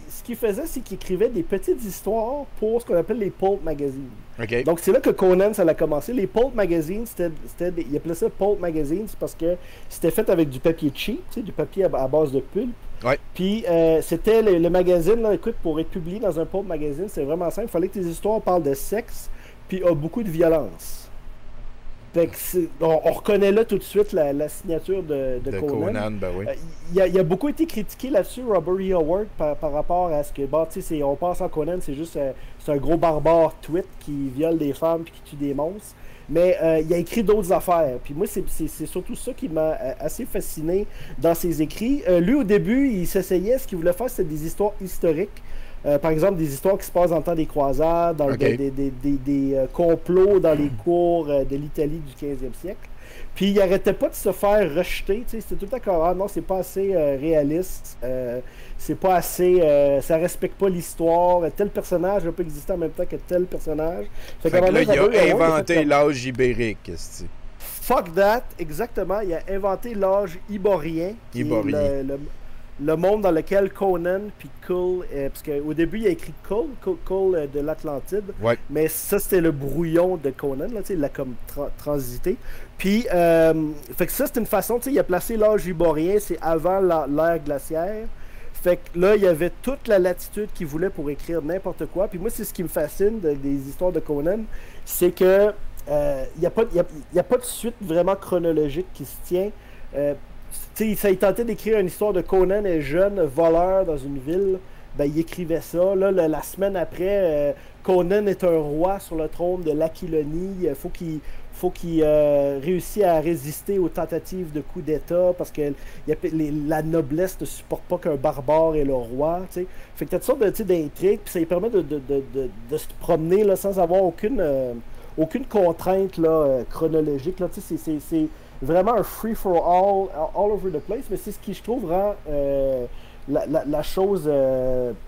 Ce qu'il faisait, c'est qu'il écrivait des petites histoires pour ce qu'on appelle les pulp magazines. Okay. Donc, c'est là que Conan, ça a commencé. Les pulp magazines, il appelait ça pulp magazines parce que c'était fait avec du papier cheap, tu sais, du papier à base de pulpe. Ouais. Puis, c'était le magazine, là, écoute, pour être publié dans un pulp magazine, c'est vraiment simple. Il fallait que tes histoires parlent de sexe, puis beaucoup de violence. Fait que on reconnaît là tout de suite la signature de Conan. Ben oui. Il a beaucoup été critiqué là-dessus, Robert E. Howard, par rapport à ce que, bon, tu sais, on pense en Conan, c'est juste c'est un gros barbare tweet qui viole des femmes et qui tue des monstres. Mais il a écrit d'autres affaires. Puis moi, c'est surtout ça qui m'a assez fasciné dans ses écrits. Lui, au début, il s'essayait, ce qu'il voulait faire, c'était des histoires historiques. Par exemple, des histoires qui se passent dans le temps des croisades, dans des complots dans les cours de l'Italie du 15e siècle. Puis il arrêtait pas de se faire rejeter. C'était tout le temps comme « Ah non, c'est pas assez réaliste, c'est pas assez... ça respecte pas l'histoire, tel personnage n'a pas existé en même temps que tel personnage. » Fait que là, il a inventé l'âge ibérique. Fuck that, exactement. Il a inventé l'âge iborien. Le monde dans lequel Conan puis Kull, parce qu'au début il a écrit Kull de l'Atlantide, ouais. Mais ça c'était le brouillon de Conan, là, il l'a comme transité. Puis, fait que ça c'est une façon, il a placé l'âge iborien, c'est avant l'ère glaciaire. Fait que là il y avait toute la latitude qu'il voulait pour écrire n'importe quoi. Puis moi c'est ce qui me fascine des histoires de Conan, c'est que il n'y a pas de suite vraiment chronologique qui se tient. Ça, il tentait d'écrire une histoire de Conan est jeune voleur dans une ville. Ben, il écrivait ça. Là, la semaine après, Conan est un roi sur le trône de l'Aquilonie. Faut qu'il réussisse à résister aux tentatives de coup d'État parce que la noblesse ne supporte pas qu'un barbare est le roi. T'sais. Fait que t'as toutes sortes d'intrigues, puis ça lui permet de se promener là, sans avoir aucune contrainte là, chronologique. Là. C'est vraiment un free-for-all, all over the place, mais c'est ce qui, je trouve, rend la chose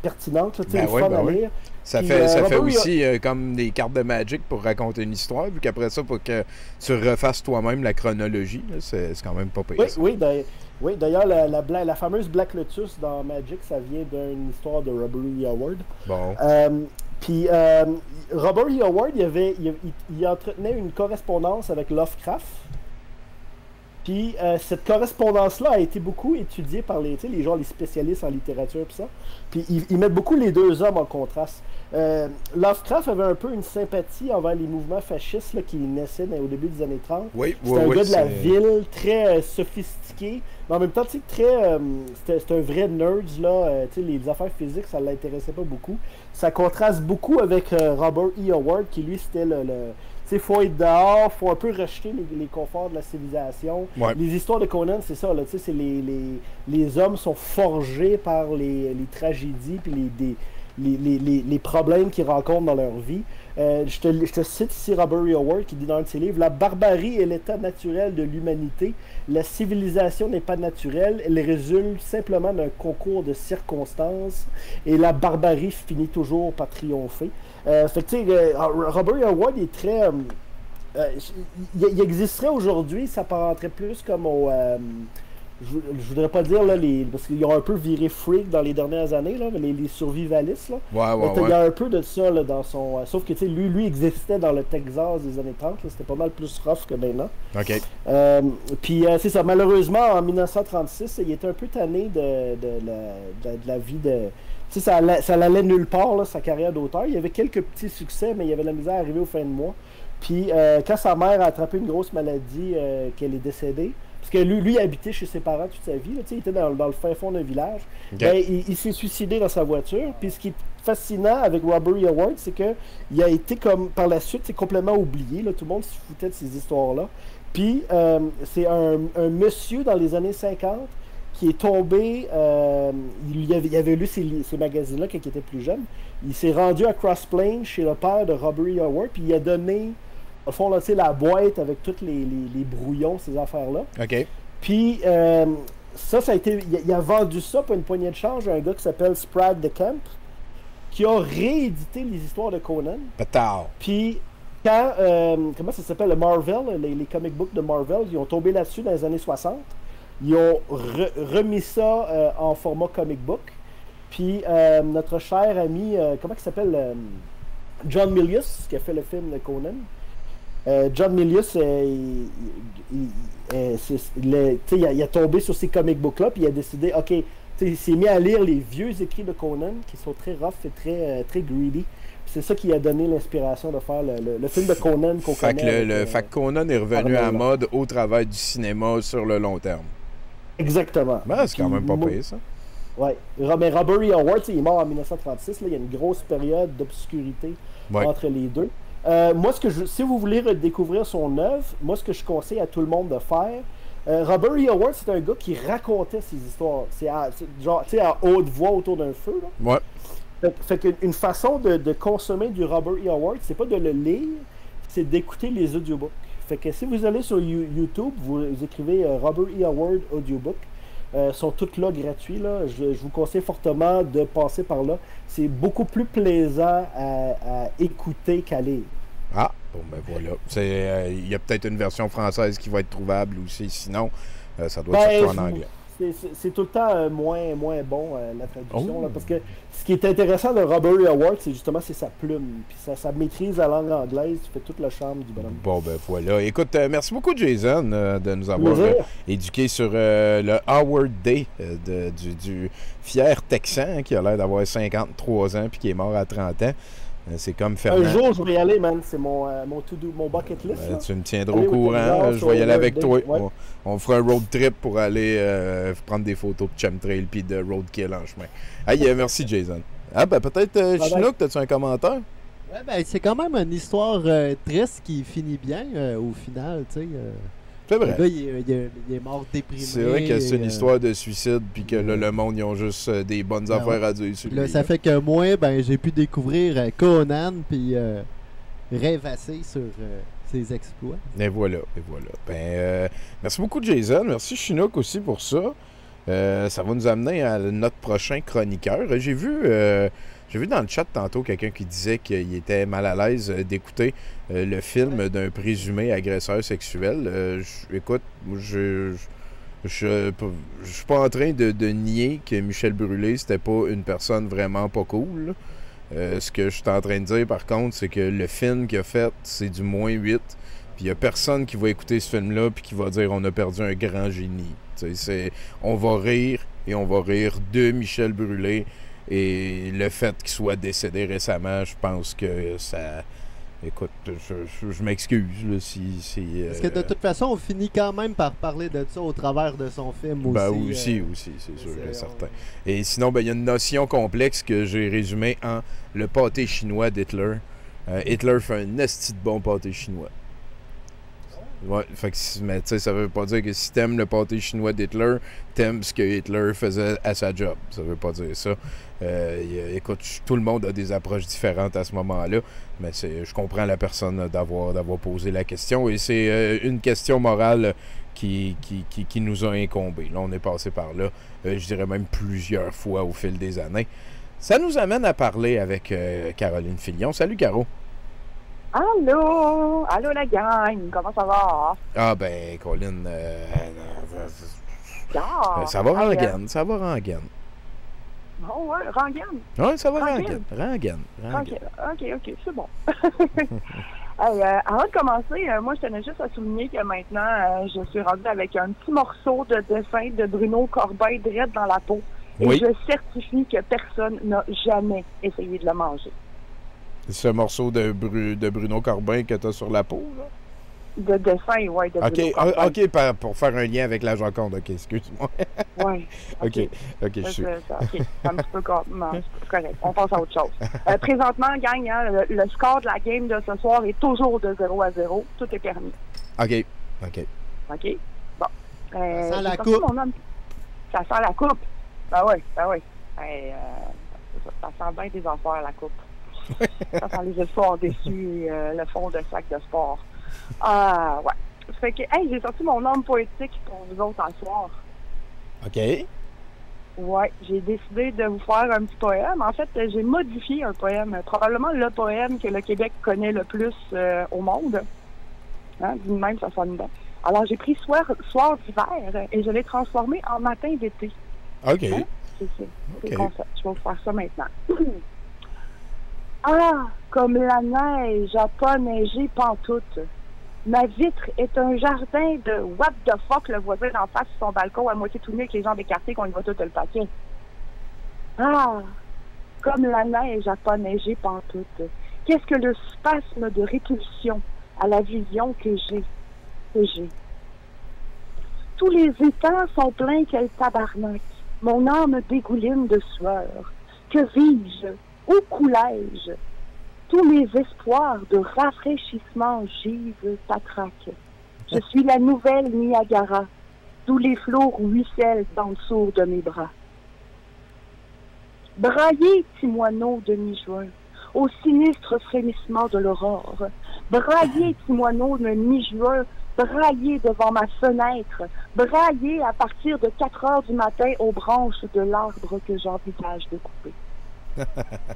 pertinente, là, ben oui, fun ben à oui. lire. Ça Puis, fait aussi comme des cartes de Magic pour raconter une histoire, vu qu'après ça, pour que tu refasses toi-même la chronologie, c'est quand même pas pire. Oui, d'ailleurs, la fameuse Black Lotus dans Magic, ça vient d'une histoire de Robert E. Howard. Bon. Puis Robert E. Howard, il entretenait une correspondance avec Lovecraft. Puis cette correspondance-là a été beaucoup étudiée par les spécialistes en littérature et ça. Puis ils mettent beaucoup les deux hommes en contraste. Lovecraft avait un peu une sympathie envers les mouvements fascistes là, qui naissaient au début des années 30. C'était un gars de la ville, très sophistiqué, mais en même temps, c'était un vrai nerd, là. Les affaires physiques, ça ne l'intéressait pas beaucoup. Ça contraste beaucoup avec Robert E. Howard, qui lui, c'était il faut être dehors, il faut un peu rejeter les conforts de la civilisation. Ouais. Les histoires de Conan, c'est ça, là, c'est les hommes sont forgés par les tragédies puis les problèmes qu'ils rencontrent dans leur vie. Je te cite ici Robert E. Howard qui dit dans un de ses livres « La barbarie est l'état naturel de l'humanité. La civilisation n'est pas naturelle, elle résulte simplement d'un concours de circonstances et la barbarie finit toujours par triompher. » Fait que Robert E. Howard est très... il existerait aujourd'hui, ça s'apparenterait plus comme au... je voudrais pas dire là, parce qu'ils ont un peu viré freak dans les dernières années, là, les survivalistes. Là. Il y a un peu de ça là, dans son. Sauf que lui existait dans le Texas des années 30. C'était pas mal plus rough que maintenant. OK. Puis c'est ça. Malheureusement, en 1936, il était un peu tanné de la vie de. Tu sais, ça allait nulle part, là, sa carrière d'auteur. Il y avait quelques petits succès, mais il y avait la misère à arriver au fin de mois. Puis quand sa mère a attrapé une grosse maladie, qu'elle est décédée. Parce que lui, il habitait chez ses parents toute sa vie. Là, il était dans le fin fond d'un village. Okay. Ben, il s'est suicidé dans sa voiture. Puis ce qui fascinant avec Robert E. Howard, c'est que il a été comme par la suite, c'est complètement oublié. Là, tout le monde se foutait de ces histoires-là. Puis c'est un monsieur dans les années 50 qui est tombé. Il avait lu ces magazines-là quand il était plus jeune. Il s'est rendu à Cross Plains chez le père de Robert E. Howard, puis il a donné, au fond, là, la boîte avec tous les brouillons, ces affaires-là. OK. Puis ça a été. Il a vendu ça pour une poignée de change à un gars qui s'appelle Sprague de Camp, qui a réédité les histoires de Conan. Patao. Puis quand, comment ça s'appelle, le Marvel, les comic books de Marvel, ils ont tombé là-dessus dans les années 60. Ils ont remis ça en format comic book. Puis notre cher ami, comment il s'appelle, John Milius, qui a fait le film de Conan. John Milius, il a tombé sur ces comic books-là, puis il a décidé, OK, il s'est mis à lire les vieux écrits de Conan, qui sont très rough et très greedy. C'est ça qui a donné l'inspiration de faire le film de Conan qu'on connaît. Fait que Conan est revenu à la mode au travail du cinéma sur le long terme. Exactement. Ben, c'est quand même pas pire, ça. Oui. Mais Robert E. Howard, il est mort en 1936. Là, il y a une grosse période d'obscurité entre les deux. Moi, si vous voulez redécouvrir son œuvre, moi, ce que je conseille à tout le monde de faire, Robert E. Howard, c'est un gars qui racontait ses histoires. C'est genre, tu sais, à haute voix autour d'un feu. Là. Ouais. Fait qu'une façon de consommer du Robert E. Howard, c'est pas de le lire, c'est d'écouter les audiobooks. Fait que si vous allez sur YouTube, vous écrivez Robert E. Howard audiobook, sont toutes là gratuits. Là. Je vous conseille fortement de passer par là. C'est beaucoup plus plaisant à écouter qu'à lire. Ah, bon ben voilà. Il y a peut-être une version française qui va être trouvable aussi. Sinon, ça doit être en anglais. C'est tout le temps moins bon la traduction. Là, parce que ce qui est intéressant de Robert E. Howard, c'est justement sa plume. Puis sa maîtrise de la langue anglaise fait toute le charme du bonhomme. Bon, ben voilà. Écoute, merci beaucoup, Jason, de nous avoir éduqués sur le Howard Day du fier Texan qui a l'air d'avoir 53 ans puis qui est mort à 30 ans. C'est comme Fernand. Un jour, je vais y aller, man. C'est mon to-do, mon bucket list. Tu me tiendras au courant. Je vais y aller avec toi. Ouais. On fera un road trip pour aller prendre des photos de chemtrail puis de roadkill en chemin. Hey, merci, Jason. Ah, ben peut-être, Chinook, as-tu un commentaire? Ouais, ben c'est quand même une histoire triste qui finit bien au final, tu sais. C'est vrai. Le gars, il est mort déprimé. C'est vrai que c'est une histoire de suicide, puis que là, le monde, ils ont juste des bonnes affaires à dire sur lui. Là, ça fait que moi, ben, j'ai pu découvrir Conan, puis rêvasser sur ses exploits. Et voilà. Ben, merci beaucoup, Jason. Merci, Chinook, aussi, pour ça. Ça va nous amener à notre prochain chroniqueur. J'ai vu dans le chat tantôt quelqu'un qui disait qu'il était mal à l'aise d'écouter le film d'un présumé agresseur sexuel. Écoute, je suis pas en train de nier que Michel Brûlé, c'était pas une personne vraiment pas cool. Ce que je suis en train de dire, par contre, c'est que le film qu'il a fait, c'est du -8. Puis il y a personne qui va écouter ce film-là puis qui va dire on a perdu un grand génie. On va rire et on va rire de Michel Brûlé. Et le fait qu'il soit décédé récemment, je pense que ça... Écoute, je m'excuse si... Parce que de toute façon, on finit quand même par parler de ça au travers de son film aussi. Ben aussi, c'est sûr et certain. Et sinon, ben il y a une notion complexe que j'ai résumée en le pâté chinois d'Hitler. Hitler fait un esti de bon pâté chinois. Ouais, fait que, mais tu sais, ça veut pas dire que si t'aimes le pâté chinois d'Hitler, t'aimes ce que Hitler faisait à sa job. Ça veut pas dire ça. Écoute, tout le monde a des approches différentes à ce moment-là, mais je comprends la personne d'avoir posé la question, et c'est une question morale qui nous a incombé. Là, on est passé par là, je dirais même plusieurs fois au fil des années. Ça nous amène à parler avec Caroline Filion. Salut, Caro. Allô! Allô la gang! Comment ça va? Ah ben, Colin, ça va rengaine, ça va rengaine. Oh ouais, rengaine? Oui, ça va rengaine. Ok, c'est bon. Hey, avant de commencer, moi je tenais juste à souligner que maintenant, je suis rendue avec un petit morceau de dessin de Bruno Corbin direct dans la peau. Et je certifie que personne n'a jamais essayé de le manger. Ce morceau de Bruno Corbin que tu as sur la peau, là? De dessin, ouais. De OK, pour faire un lien avec la Joconde. OK, excuse-moi. Oui. OK, je suis... OK, c'est un petit peu correct. On passe à autre chose. Présentement, gang, hein, le score de la game de ce soir est toujours de 0-0. Tout est permis. OK. Bon. Ça sent la coupe. Ça sent la coupe. Ben oui. Ça sent bien des affaires, la coupe. Ça sent les espoirs déçus et le fond de sac de sport. Ouais. Ça fait que, hey, j'ai sorti mon homme poétique pour vous autres ce soir. OK. Ouais, j'ai décidé de vous faire un petit poème. En fait, j'ai modifié un poème. Probablement le poème que le Québec connaît le plus au monde. Hein, d'une même, ça sonne bien. Alors, j'ai pris soir d'hiver et je l'ai transformé en matin d'été. OK. Hein? C'est concept. Je vais vous faire ça maintenant. Ah, comme la neige a pas neigé pantoute. Ma vitre est un jardin de what the fuck, le voisin d'en face sur son balcon à moitié tout nu avec les jambes écartées qu'on y voit tout le paquet. Ah, comme la neige a pas neigé pantoute. Qu'est-ce que le spasme de répulsion à la vision que j'ai. Tous les étangs sont pleins quel tabarnak. Mon âme dégouline de sueur. Que vis-je? Où coulais-je? Tous mes espoirs de rafraîchissement gisent patraque. Je suis la nouvelle Niagara, d'où les flots ruissellent en dessous de mes bras. Braillez, petits moineaux de mi-juin, au sinistre frémissement de l'aurore. Braillez, petits moineaux de mi-juin, braillez devant ma fenêtre. Braillez à partir de 4 heures du matin aux branches de l'arbre que j'envisage de couper.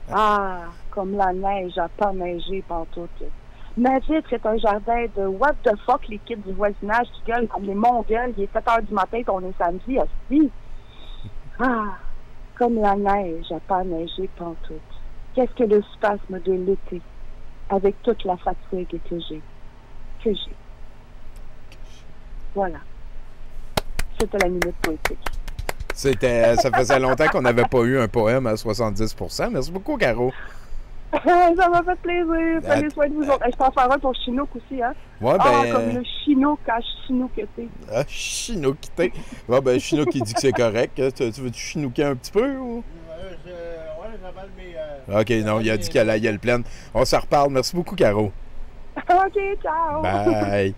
Ah, comme la neige a pas neigé pantoute. Ma vitre est un jardin de what the fuck, les kids du voisinage qui gueulent comme les mongols. Il est 7 heures du matin qu'on est samedi, hostie. Ah, comme la neige a pas neigé pantoute. Qu'est-ce que le spasme de l'été, avec toute la fatigue que j'ai. Voilà. C'était la minute poétique. Ça faisait longtemps qu'on n'avait pas eu un poème à 70%. Merci beaucoup, Caro. Ça m'a fait plaisir. Prenez soin de vous autres. Je peux en faire un pour Chinook aussi, hein? Ouais, comme le Chinook à Chinooketé. Ah, Chinooketé. Ouais, ben, Chinook, il dit que c'est correct. Tu veux-tu chinooker un petit peu ou? J'avale mes... OK, non, il a dit qu'elle a la gueule pleine. On s'en reparle. Merci beaucoup, Caro. OK, ciao. Bye.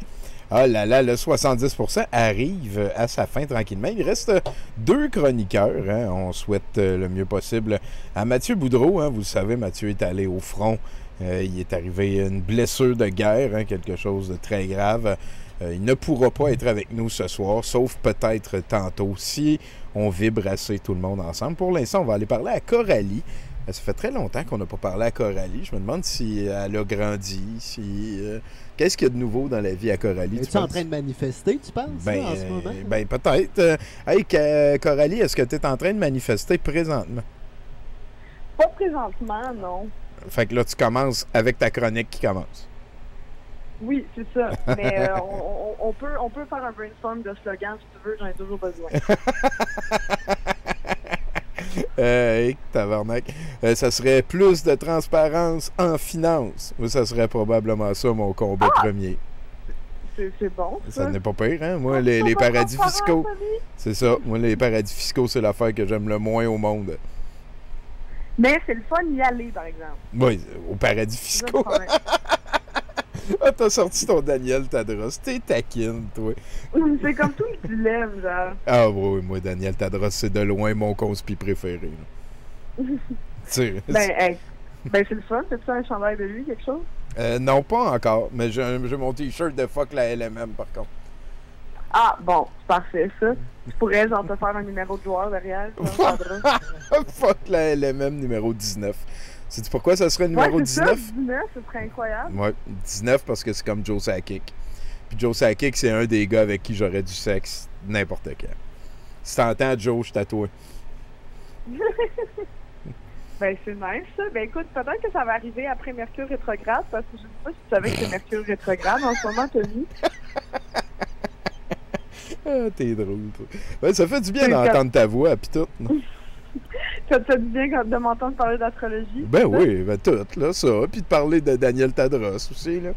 Ah là là, le 70% arrive à sa fin tranquillement. Il reste 2 chroniqueurs. Hein. On souhaite le mieux possible à Mathieu Boudreau. Hein. Vous le savez, Mathieu est allé au front. Il est arrivé une blessure de guerre, hein, quelque chose de très grave. Il ne pourra pas être avec nous ce soir, sauf peut-être tantôt, si on vibre assez tout le monde ensemble. Pour l'instant, on va aller parler à Coralie. Ça fait très longtemps qu'on n'a pas parlé à Coralie. Je me demande si elle a grandi, si... Qu'est-ce qu'il y a de nouveau dans la vie à Coralie? Es-tu en train de manifester, tu penses, en ce moment? Ben, peut-être. Hey, Coralie, est-ce que tu es en train de manifester présentement? Pas présentement, non. Fait que là, tu commences avec ta chronique qui commence. Oui, c'est ça. Mais on peut faire un brainstorm de slogan si tu veux, j'en ai toujours besoin. Tabarnak. Ça serait plus de transparence en finance. Moi, ça serait probablement ça, mon combat premier. C'est bon, ça. Ça n'est pas pire, hein? Moi, les paradis fiscaux, c'est ça. Moi, les paradis fiscaux, c'est l'affaire que j'aime le moins au monde. Mais c'est le fun d'y aller, par exemple. Oui, aux paradis fiscaux. Ah, t'as sorti ton Daniel Tadros. T'es taquine, toi. C'est comme tout le dilemme, genre. Ah oui, moi, Daniel Tadros, c'est de loin mon conspi préféré. Ben, c'est le fun. C'est-tu un chandail de lui, quelque chose? Non, pas encore. Mais j'ai mon t-shirt de fuck la LMM, par contre. Ah, bon, c'est parfait, ça. Tu pourrais, genre, te faire un numéro de joueur derrière. Fuck la LMM numéro 19. Sais-tu pourquoi ça serait numéro 19? Ça, 19, ce serait incroyable. Ouais, 19 parce que c'est comme Joe Sakic. Puis Joe Sakic, c'est un des gars avec qui j'aurais du sexe n'importe quand. Si t'entends Joe, je t'attoue. Ben, c'est nice, ça. Ben, écoute, peut-être que ça va arriver après Mercure rétrograde, parce que je sais pas si tu savais que c'est Mercure rétrograde en ce moment, t'as vu? Ah, t'es drôle, toi. Ben, ça fait du bien d'entendre ta voix, pis tout. Ça te fait du bien de m'entendre parler d'astrologie? Ben oui, ben tout, là, ça. Puis de parler de Daniel Tadros aussi, là.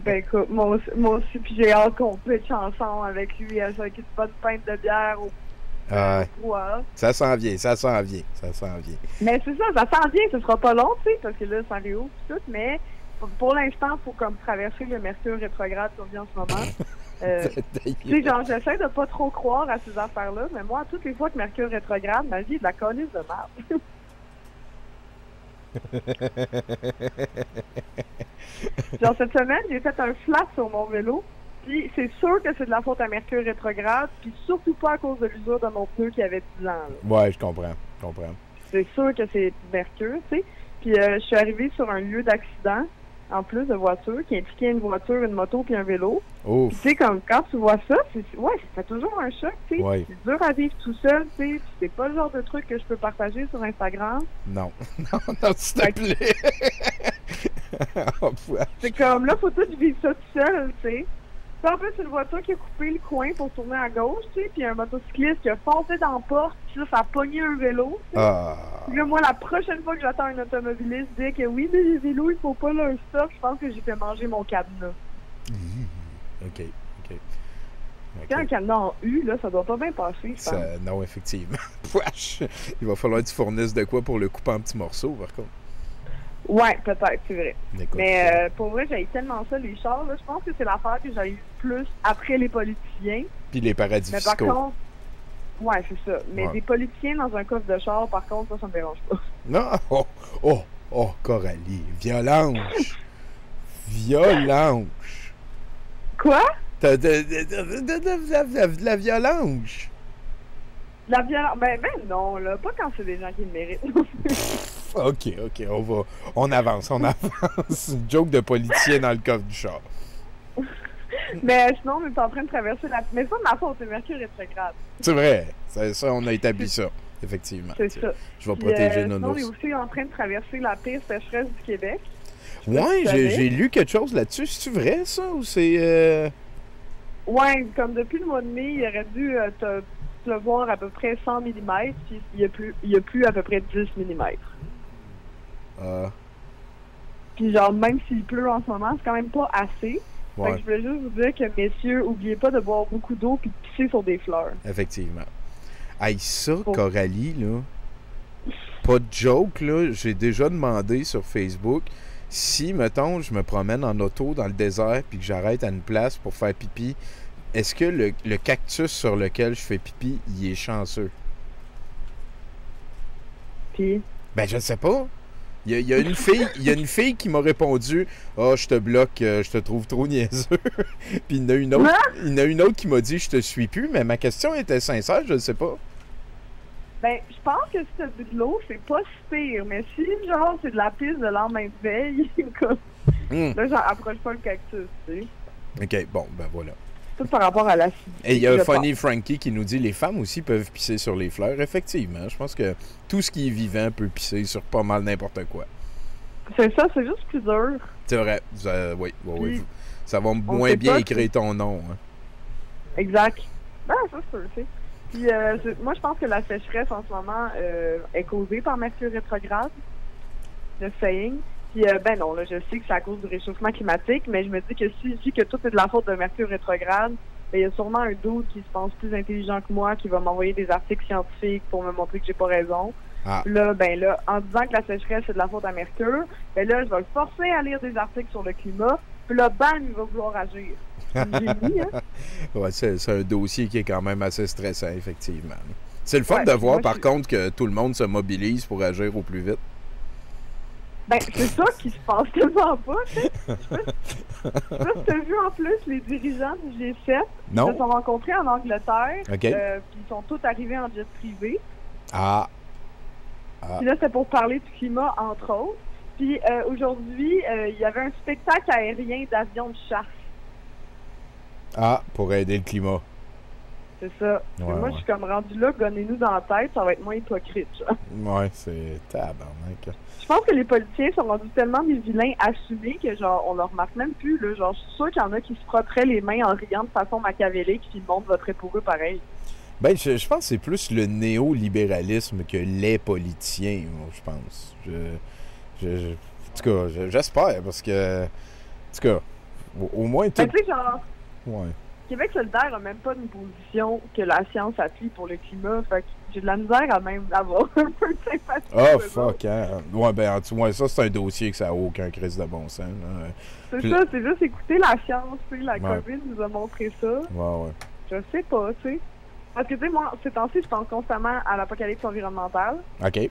Ben écoute, moi aussi, puis j'ai hâte qu'on pitch ensemble avec lui avec une bonne pinte de bière au froid. Ça s'en vient, ça s'en vient. Mais c'est ça s'en vient, ce sera pas long, tu sais, parce que là, ça réouvre tout, mais pour l'instant, il faut comme traverser le Mercure rétrograde qu'on vit en ce moment. Tu sais, genre, j'essaie de pas trop croire à ces affaires-là, mais moi, toutes les fois que Mercure rétrograde, ma vie est de la colisse de merde. Genre, cette semaine, j'ai fait un flat sur mon vélo, puis c'est sûr que c'est de la faute à Mercure rétrograde, puis surtout pas à cause de l'usure de mon pneu qui avait 10 ans. Là. Ouais, je comprends. C'est sûr que c'est Mercure, tu sais. Puis je suis arrivée sur un lieu d'accident, en plus de voiture, qui impliquait une voiture, une moto puis un vélo. Tu sais, comme quand tu vois ça, c'est toujours un choc, tu sais. Ouais. C'est dur à vivre tout seul, tu sais. C'est pas le genre de truc que je peux partager sur Instagram. Non, s'il te plaît. C'est comme, là, faut tout vivre ça tout seul, tu sais. En plus, c'est une voiture qui a coupé le coin pour tourner à gauche, tu sais, puis un motocycliste qui a foncé dans la porte, puis là, ça a pogné un vélo, tu sais. Puis là, moi, la prochaine fois que j'attends un automobiliste dire que oui, mais les vélos, il faut pas leur stop, je pense que j'ai fait manger mon cadenas. OK. Quand un cadenas en U, là, ça doit pas bien passer, je pense. Non, effectivement. Il va falloir que tu fournisses de quoi pour le couper en petits morceaux, par contre. Ouais, peut-être, c'est vrai. Écoute, mais pour vrai, j'aille tellement ça, les chars, là. Je pense que c'est l'affaire que j'ai eu plus après les politiciens. Puis les paradis fiscaux. Mais par contre, ouais, c'est ça. Mais des politiciens dans un coffre de char, par contre, ça me dérange pas. Non! Oh, Coralie, violence! Quoi? De la violence! La violence? Ben non, là, pas quand c'est des gens qui le méritent. OK, on avance. Une joke de politicien dans le coffre du char. Mais sinon, on est en train de traverser la... Mais ça, ma faute, c'est Mercure rétrograde. C'est vrai. Ça, on a établi ça, effectivement. C'est ça. Je vais protéger nos sinon, on ours. est aussi en train de traverser la pire sécheresse du Québec. Ouais, j'ai lu quelque chose là-dessus. C'est-tu vrai, ça, ou c'est... Ouais, comme depuis le mois de mai, il aurait dû pleuvoir à peu près 100 mm, puis il y a plus à peu près 10 mm. Puis genre, même s'il pleut en ce moment, c'est quand même pas assez. Ouais. Fait que je voulais juste vous dire que, messieurs, oubliez pas de boire beaucoup d'eau puis de pisser sur des fleurs. Effectivement. Hey, ça, Coralie, là, pas de joke, là, j'ai déjà demandé sur Facebook si, mettons, je me promène en auto dans le désert puis que j'arrête à une place pour faire pipi, est-ce que le cactus sur lequel je fais pipi, il est chanceux? Puis? Ben, je sais pas. Il y a une fille qui m'a répondu « Ah, je te bloque, je te trouve trop niaiseux. » Puis il y en a une autre qui m'a dit « Je te suis plus. » Mais ma question était sincère, je ne sais pas. Ben, je pense que si t'as bu de l'eau, c'est pas si pire. Mais si, genre, c'est de la pisse de lendemain de veille, là, j'en approche pas le cactus, tu sais. OK, bon, ben voilà. Tout par rapport à l'acidité. Et il y a Funny Frankie qui nous dit les femmes aussi peuvent pisser sur les fleurs. Effectivement, je pense que tout ce qui est vivant peut pisser sur pas mal n'importe quoi. C'est ça, c'est juste plus dur. C'est vrai. Oui. Ça va moins bien écrire ton nom. Hein. Exact. Ben, ça se peut, tu sais. Puis moi, je pense que la sécheresse en ce moment est causée par Mercure rétrograde. Le saying. Puis, ben non, là, je sais que c'est à cause du réchauffement climatique, mais je me dis que si je dis que tout est de la faute de Mercure rétrograde, ben, il y a sûrement un dude qui se pense plus intelligent que moi qui va m'envoyer des articles scientifiques pour me montrer que j'ai pas raison. Là, en disant que la sécheresse c'est de la faute à Mercure, ben là, je vais le forcer à lire des articles sur le climat, puis là, bam, il va vouloir agir. Génie, hein? Ouais, c'est un dossier qui est quand même assez stressant, effectivement. C'est le fun de voir, par contre, que tout le monde se mobilise pour agir au plus vite. Ben, c'est ça qui se passe tellement pas, tu sais. Je sais pas si t'as vu en plus les dirigeants du G7. Non. Ils se sont rencontrés en Angleterre. OK. Puis ils sont tous arrivés en jet privé. Puis là, c'était pour parler du climat, entre autres. Puis aujourd'hui, il y avait un spectacle aérien d'avions de chasse. Pour aider le climat. C'est ça. Moi, je suis comme rendu là, gonnez-nous dans la tête, ça va être moins hypocrite, genre. Ouais, c'est tabarnak. Je pense que les politiciens sont rendus tellement des vilains assumés que, genre, on leur remarque même plus, là. Genre, je suis sûr qu'il y en a qui se frotteraient les mains en riant de façon machiavélique, puis le monde voterait pour eux pareil. Ben, je pense que c'est plus le néolibéralisme que les politiciens, moi, je pense. En tout cas, j'espère, parce que tout cas, au moins... Tu sais, genre... Ouais. Québec solidaire a même pas une position que la science appuie pour le climat. Fait que j'ai de la misère à même avoir un peu de sympathie. Ah, fuck, hein. Ouais, ben, en tout cas, ça, c'est un dossier que ça n'a aucun crise de bon sens. C'est ça, c'est juste écouter la science, tu sais. La COVID nous a montré ça. Ouais. Je sais pas, tu sais. Parce que, tu sais, moi, ces temps-ci, je pense constamment à l'apocalypse environnementale. OK.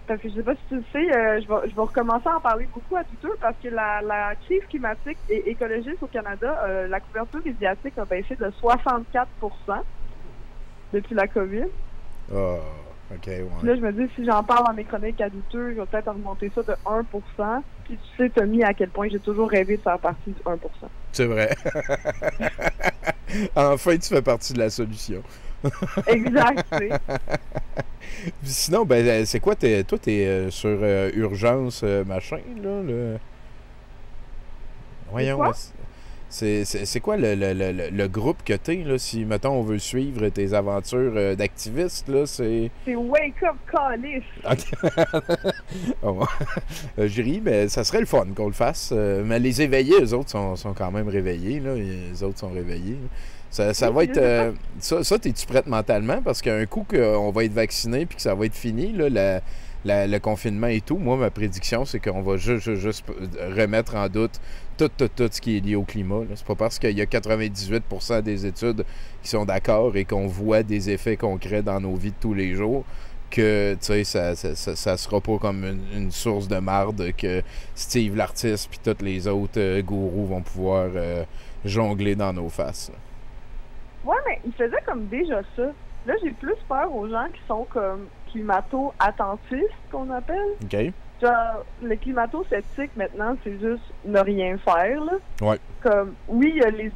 Parce que je sais pas si tu le sais, je vais recommencer à en parler beaucoup à Twitter parce que la crise climatique et écologiste au Canada, la couverture médiatique a baissé de 64% depuis la COVID. Ah, OK, ouais. Puis là, je me dis, si j'en parle dans mes chroniques à douteux, je vais peut-être augmenter ça de 1%. Puis tu sais, Tommy, à quel point j'ai toujours rêvé de faire partie du 1%. C'est vrai. Enfin, tu fais partie de la solution. Exact, tu sais. Sinon, ben, c'est quoi, toi, t'es sur Urgence, machin, là, Voyons, c'est quoi le groupe que t'es, là, si, mettons, on veut suivre tes aventures d'activiste, là, c'est... C'est Wake Up Callis. OK. Je ris, mais ça serait le fun qu'on le fasse. Mais les éveillés, eux autres, sont quand même réveillés, là, les autres sont réveillés, là. Ça va être... ça, t'es-tu prête mentalement? Parce qu'un coup qu'on va être vacciné puis que ça va être fini, là, le confinement et tout, moi, ma prédiction, c'est qu'on va juste remettre en doute tout ce qui est lié au climat. C'est pas parce qu'il y a 98% des études qui sont d'accord et qu'on voit des effets concrets dans nos vies de tous les jours que, tu sais, ça sera pas comme une source de marde que Steve l'artiste puis tous les autres gourous vont pouvoir jongler dans nos faces. Là. Ouais, mais il faisait comme déjà ça. Là, j'ai plus peur aux gens qui sont comme climato-attentistes, qu'on appelle. OK. Genre, le climato-sceptique, maintenant, c'est juste ne rien faire, là. Ouais. Comme, oui, il y a les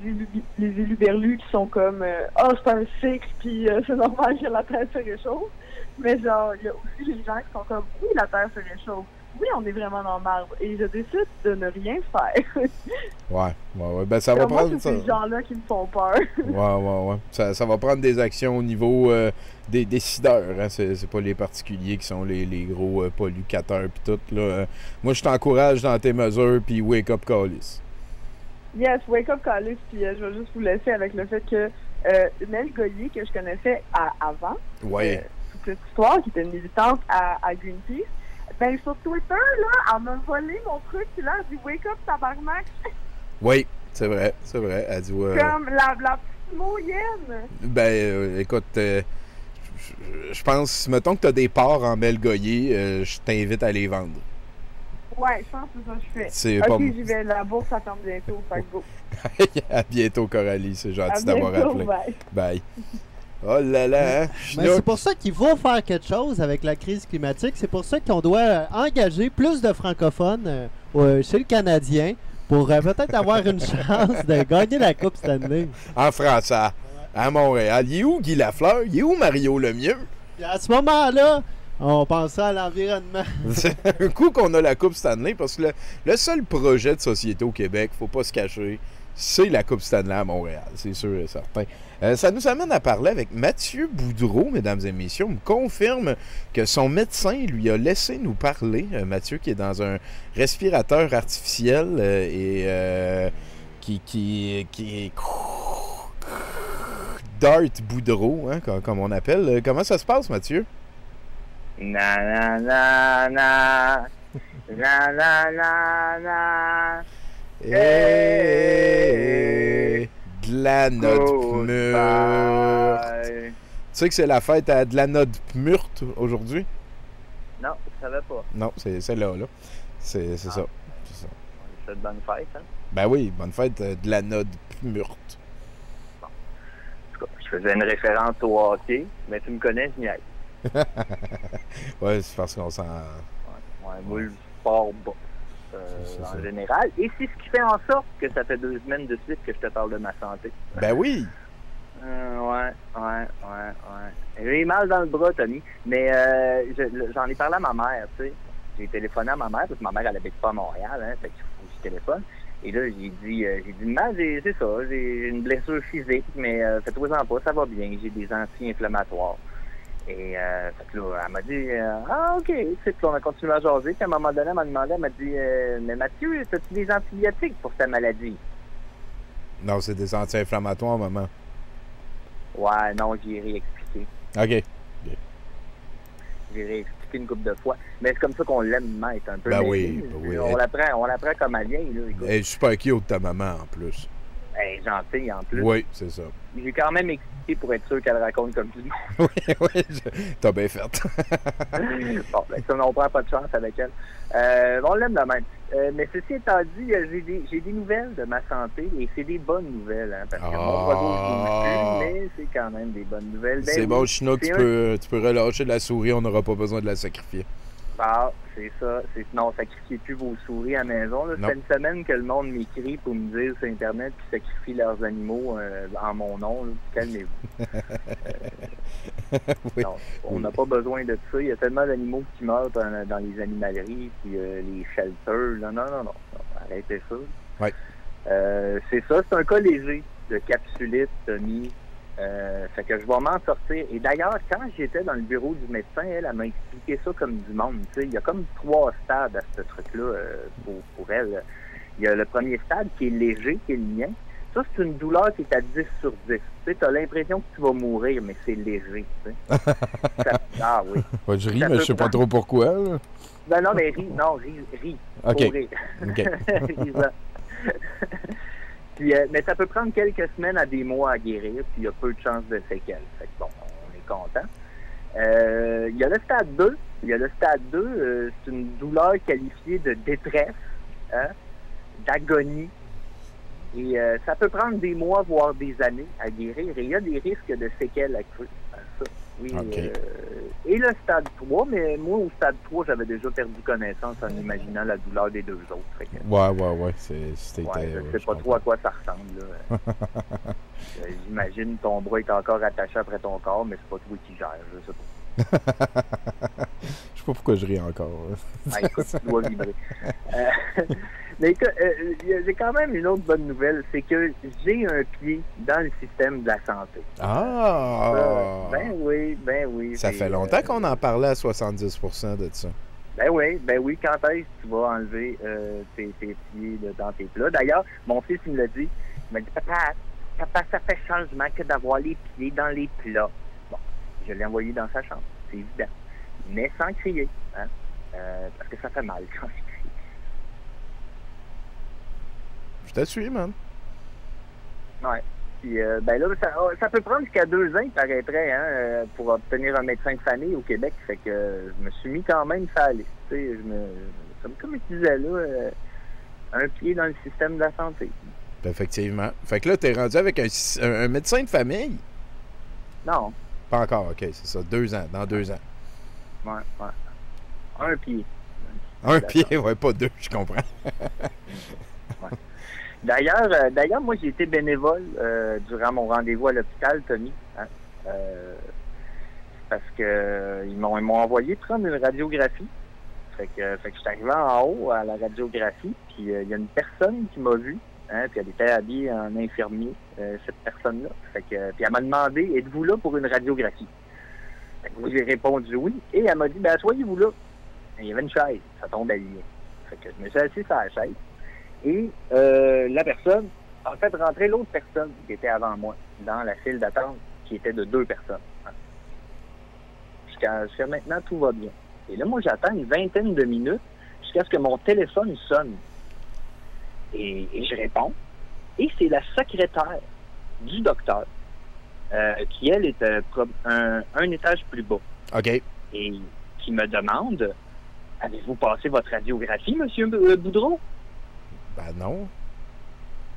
éluberlus qui sont comme c'est un cycle, puis c'est normal que la Terre se réchauffe. Mais genre, il y a aussi les gens qui sont comme, oui, la Terre se réchauffe. Oui, on est vraiment dans marbre. Et je décide de ne rien faire. Ouais. Ben, ça va prendre... Moi, c'est ces gens-là qui me font peur. Ouais. Ça va prendre des actions au niveau des décideurs. Hein? C'est pas les particuliers qui sont les gros pollucateurs pis tout. Là. Moi, je t'encourage dans tes mesures, puis Wake Up Callis. Yes, Wake Up Callis. Puis je vais juste vous laisser avec le fait que Mel Goyer, que je connaissais avant, toute cette histoire, qui était une militante à Greenpeace, ben, sur Twitter, là, elle m'a volé mon truc, puis là, elle dit « Wake up, tabarnak! » Oui, c'est vrai. Elle dit comme la petite moyenne. Ben, écoute, je pense, mettons que t'as des parts en Mel Goyer, je t'invite à les vendre. Ouais, je pense que c'est ça que je fais. C'est ok, pas... j'y vais, la bourse, ça ferme bientôt, fait que go. À bientôt, Coralie, c'est gentil d'avoir appelé. Bye. Oh là là, hein? Mais c'est pour ça qu'il faut faire quelque chose avec la crise climatique. C'est pour ça qu'on doit engager plus de francophones chez le Canadien pour peut-être avoir une chance de gagner la Coupe Stanley. En français, à Montréal. Il est où Guy Lafleur? Il est où Mario Lemieux? Et à ce moment-là, on pensait à l'environnement. C'est un coup qu'on a la Coupe Stanley parce que le seul projet de société au Québec, faut pas se cacher, c'est la Coupe Stanley à Montréal, c'est sûr et certain. Ça nous amène à parler avec Mathieu Boudreau, mesdames et messieurs. On me confirme que son médecin lui a laissé nous parler. Mathieu qui est dans un respirateur artificiel et qui est Dart Boudreau, hein, comme on appelle. Comment ça se passe, Mathieu? Na na na na na na na na. Hey, de la note murte. Tu sais que c'est la fête à de la note murte aujourd'hui? Non, je savais pas. Non, c'est là. C'est ça. On fait de bonne fête, hein? Ben oui, bonne fête de la note murte. Bon. En tout cas, je faisais une référence au hockey, mais tu me connais, je n'y aille. Ouais, c'est parce qu'on s'en... Ouais, moi, le sport bas. En général. Et c'est ce qui fait en sorte que ça fait 2 semaines de suite que je te parle de ma santé. Ben oui! Ouais. J'ai mal dans le bras, Tommy. Mais j'en ai parlé à ma mère, tu sais. J'ai téléphoné à ma mère, parce que ma mère, elle habite pas à Montréal, hein. Fait qu'il faut que je téléphone. Et là, j'ai dit, maman, c'est ça, j'ai une blessure physique, mais fais-toi-en pas, ça va bien. J'ai des anti-inflammatoires. Et fait que là, elle m'a dit ah, OK. Puis on a continué à jaser. Puis à un moment donné, elle m'a demandé, elle m'a dit mais Mathieu, as-tu des antibiotiques pour ta maladie? Non, c'est des anti-inflammatoires, maman. Ouais, non, j'ai réexpliqué. OK. J'ai réexpliqué une couple de fois. Mais c'est comme ça qu'on l'aime mettre un peu. Ben mais oui, ben oui. On l'apprend comme elle vient. Là, écoute. Elle est super cute, ta maman, en plus. Elle est gentille, en plus. Oui, c'est ça. J'ai quand même expliqué pour être sûr qu'elle raconte comme du monde. oui, t'as bien fait. Bon, ben ça, on prend pas de chance avec elle. On l'aime de même. Mais ceci étant dit, j'ai des nouvelles de ma santé et c'est des bonnes nouvelles. Hein, parce que mon bras gauche bouge plus, mais c'est quand même des bonnes nouvelles. Ben, c'est bon, Chinook, tu peux relâcher de la souris, on n'aura pas besoin de la sacrifier. Ah, c'est ça. Non, sacrifiez plus vos souris à la maison. Ça fait une semaine que le monde m'écrit pour me dire sur Internet qu'ils sacrifient leurs animaux en mon nom. Calmez-vous. Oui. Non, on n'a pas besoin de ça. Il y a tellement d'animaux qui meurent dans les animaleries puis les shelters. Non. Arrêtez ça. Oui. C'est ça. C'est un cas léger de capsulite, Tommy. Fait que je vais m'en sortir. Et d'ailleurs, quand j'étais dans le bureau du médecin, elle m'a expliqué ça comme du monde. Il y a comme 3 stades à ce truc-là pour elle. Il y a le premier stade qui est léger, qui est le mien. Ça, c'est une douleur qui est à 10 sur 10. Tu as l'impression que tu vas mourir, mais c'est léger. Ah oui. Ouais, je ris, mais je sais pas trop pourquoi. Là. Ben non, mais ris. OK. OK. Puis, mais ça peut prendre quelques semaines à des mois à guérir, puis il y a peu de chances de séquelles. Fait que bon, on est content. Il y a le stade 2. Le stade 2, c'est une douleur qualifiée de détresse, hein, d'agonie. Et ça peut prendre des mois, voire des années à guérir. Et il y a des risques de séquelles accrues à ça. Oui, okay. Et le stade 3, mais moi, au stade 3, j'avais déjà perdu connaissance en imaginant la douleur des 2 autres. Fait que, ouais. Je sais pas trop à quoi ça ressemble. Là. J'imagine ton bras est encore attaché après ton corps, mais c'est pas toi qui gères, je sais pas. Je sais pas pourquoi je ris encore. Écoute, tu dois vibrer. Mais écoute, j'ai quand même une autre bonne nouvelle, c'est que j'ai un pied dans le système de la santé. Ah! Ben oui. Ça fait longtemps qu'on en parlait à 70% de ça. Ben oui. Quand est-ce que tu vas enlever tes pieds dans tes plats? D'ailleurs, mon fils, il me l'a dit. Il m'a dit, papa, ça fait changement que d'avoir les pieds dans les plats. Bon, je l'ai envoyé dans sa chambre, c'est évident. Mais sans crier, hein? Parce que ça fait mal quand il crie. Je te suis, man. Ouais. Puis, ben là, ça peut prendre jusqu'à 2 ans, il paraîtrait, hein, pour obtenir un médecin de famille au Québec. Fait que je me suis mis quand même sur la liste. Tu sais, comme je disais là, un pied dans le système de la santé. Effectivement. Fait que là, t'es rendu avec un médecin de famille? Non. Pas encore, OK, c'est ça. 2 ans, dans 2 ans. Ouais. Un pied. Un pied, ouais, pas 2, je comprends. Ouais. D'ailleurs, moi, j'ai été bénévole durant mon rendez-vous à l'hôpital, Tommy. Hein, parce que ils m'ont envoyé prendre une radiographie. Fait que je suis arrivé en haut à la radiographie, puis il y a une personne qui m'a vu, hein, puis elle était habillée en infirmier, cette personne-là. Fait que puis elle m'a demandé, êtes-vous là pour une radiographie? Fait que moi, j'ai répondu oui, et elle m'a dit, ben soyez-vous là. Et il y avait une chaise, ça tombait bien. Fait que je me suis assis sur la chaise. Et la personne a fait rentrer l'autre personne qui était avant moi dans la file d'attente, qui était de 2 personnes. Jusqu'à maintenant, tout va bien. Et là, moi, j'attends une vingtaine de minutes jusqu'à ce que mon téléphone sonne. Et je réponds. Et c'est la secrétaire du docteur qui, elle, est un étage plus bas. OK. Et qui me demande, avez-vous passé votre radiographie, M. Boudreau? Ben non.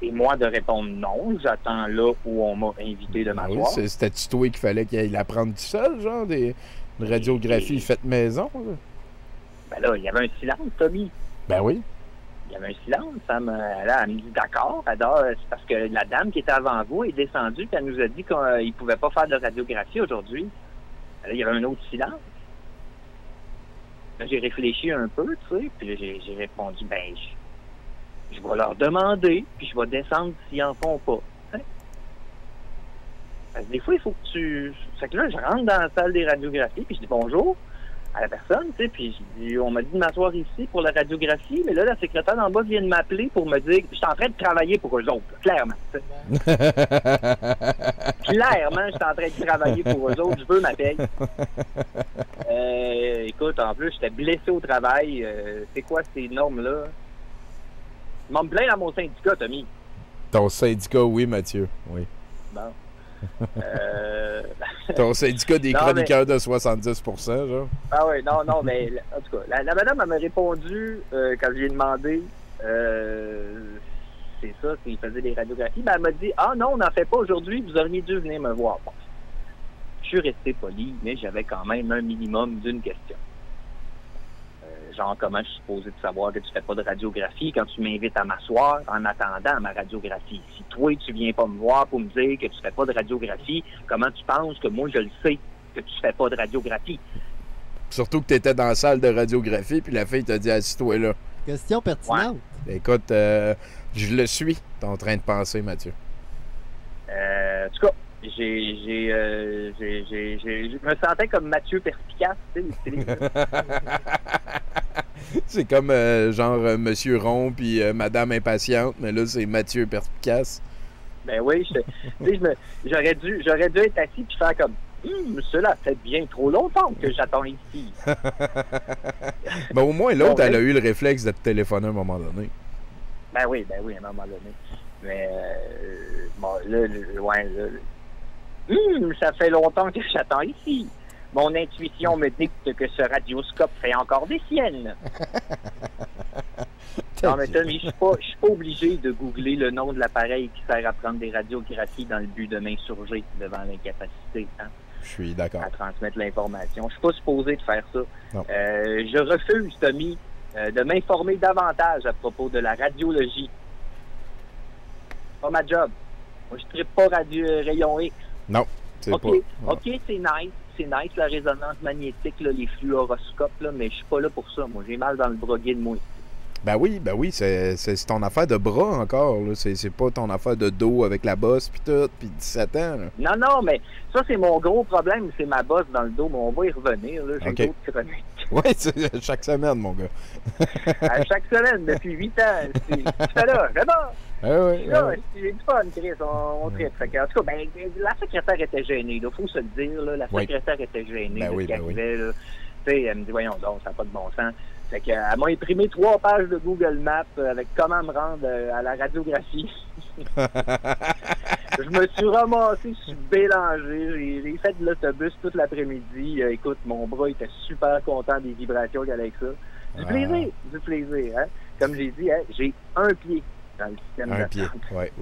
Et moi de répondre non, j'attends là où on m'a invité de m'asseoir. Oui, c'était-tu toi qu'il fallait qu'il aille la prendre tout seul, genre, une radiographie faite maison? Là? Ben là, il y avait un silence, Tommy. Ben oui. Il y avait un silence. Elle me dit d'accord. C'est parce que la dame qui était avant vous est descendue et elle nous a dit qu'il ne pouvait pas faire de radiographie aujourd'hui. Là, il y avait un autre silence. Là, j'ai réfléchi un peu, tu sais, puis j'ai répondu, ben, je vais leur demander, puis je vais descendre s'ils en font pas. Hein? Parce que des fois, il faut que tu... Fait que là, je rentre dans la salle des radiographies, puis je dis bonjour à la personne, tu sais, puis on m'a dit de m'asseoir ici pour la radiographie, mais là, la secrétaire d'en bas vient de m'appeler pour me dire que je suis en train de travailler pour eux autres, clairement. Clairement, je suis en train de travailler pour eux autres, je veux ma paye. Écoute, en plus, j'étais blessé au travail. C'est quoi ces normes-là? Ils m'ont plaint dans mon syndicat, Tommy. Ton syndicat, oui, Mathieu, oui. Bon. Ton syndicat des chroniqueurs de 70%, genre? Ah oui, non, mais en tout cas, la madame m'a répondu quand je lui ai demandé c'est ça, s'il faisait des radiographies, ben, elle m'a dit ah non, on n'en fait pas aujourd'hui, vous auriez dû venir me voir. Bon, je suis resté poli, mais j'avais quand même un minimum d'une question. Genre, comment je suis supposé de savoir que tu fais pas de radiographie quand tu m'invites à m'asseoir en attendant ma radiographie? Si toi, tu viens pas me voir pour me dire que tu fais pas de radiographie, comment tu penses que moi, je le sais que tu fais pas de radiographie? Surtout que tu étais dans la salle de radiographie, puis la fille t'a dit assis-toi là. Question pertinente. Ouais. Écoute, je le suis, t'es en train de penser, Mathieu. En tout cas, je me sentais comme Mathieu Perspicace, tu sais. C'est comme genre Monsieur Rond puis Madame Impatiente, mais là c'est Mathieu Perspicace. Ben oui, j'aurais dû être assis puis faire comme cela fait bien trop longtemps que j'attends ici. Ben au moins l'autre, elle a eu le réflexe de te téléphoner à un moment donné. Ben oui, à un moment donné. Mais bon, là, ça fait longtemps que j'attends ici. Mon intuition me dicte que ce radioscope fait encore des siennes. Non, mais Tommy, je suis pas obligé de googler le nom de l'appareil qui sert à prendre des radiographies dans le but de m'insurger devant l'incapacité. Hein, je suis d'accord. À transmettre l'information. Je suis pas supposé de faire ça. Je refuse, Tommy, de m'informer davantage à propos de la radiologie. C'est pas ma job. Moi, je trippe pas rayon X. Non, c'est OK, pas. OK, c'est nice. C'est nice, la résonance magnétique, là, les fluoroscopes, là, mais je suis pas là pour ça. Moi, j'ai mal dans le bras gay de moi. Ben oui, c'est ton affaire de bras encore. C'est pas ton affaire de dos avec la bosse puis tout, puis 17 ans. Là. Non, mais ça, c'est mon gros problème. C'est ma bosse dans le dos, mais on va y revenir. J'ai d'autres chroniques. Oui, chaque semaine, mon gars. À chaque semaine, depuis 8 ans. Tu fais là, j'adore. J'ai du fun, Chris, on tripe. En tout cas, ben, la secrétaire était gênée, il faut se le dire. Là, la secrétaire était gênée de ce qui arrivait. Là. Tu sais, elle me dit, voyons donc, ça n'a pas de bon sens. Fait qu'elle m'a imprimé 3 pages de Google Maps avec comment me rendre à la radiographie. Je me suis ramassé, je suis mélangé. J'ai fait de l'autobus toute l'après-midi. Écoute, mon bras était super content des vibrations qu'il y avait avec ça. Du plaisir. Hein? Comme j'ai dit, hein, j'ai un pied dans le système un pied, ouais.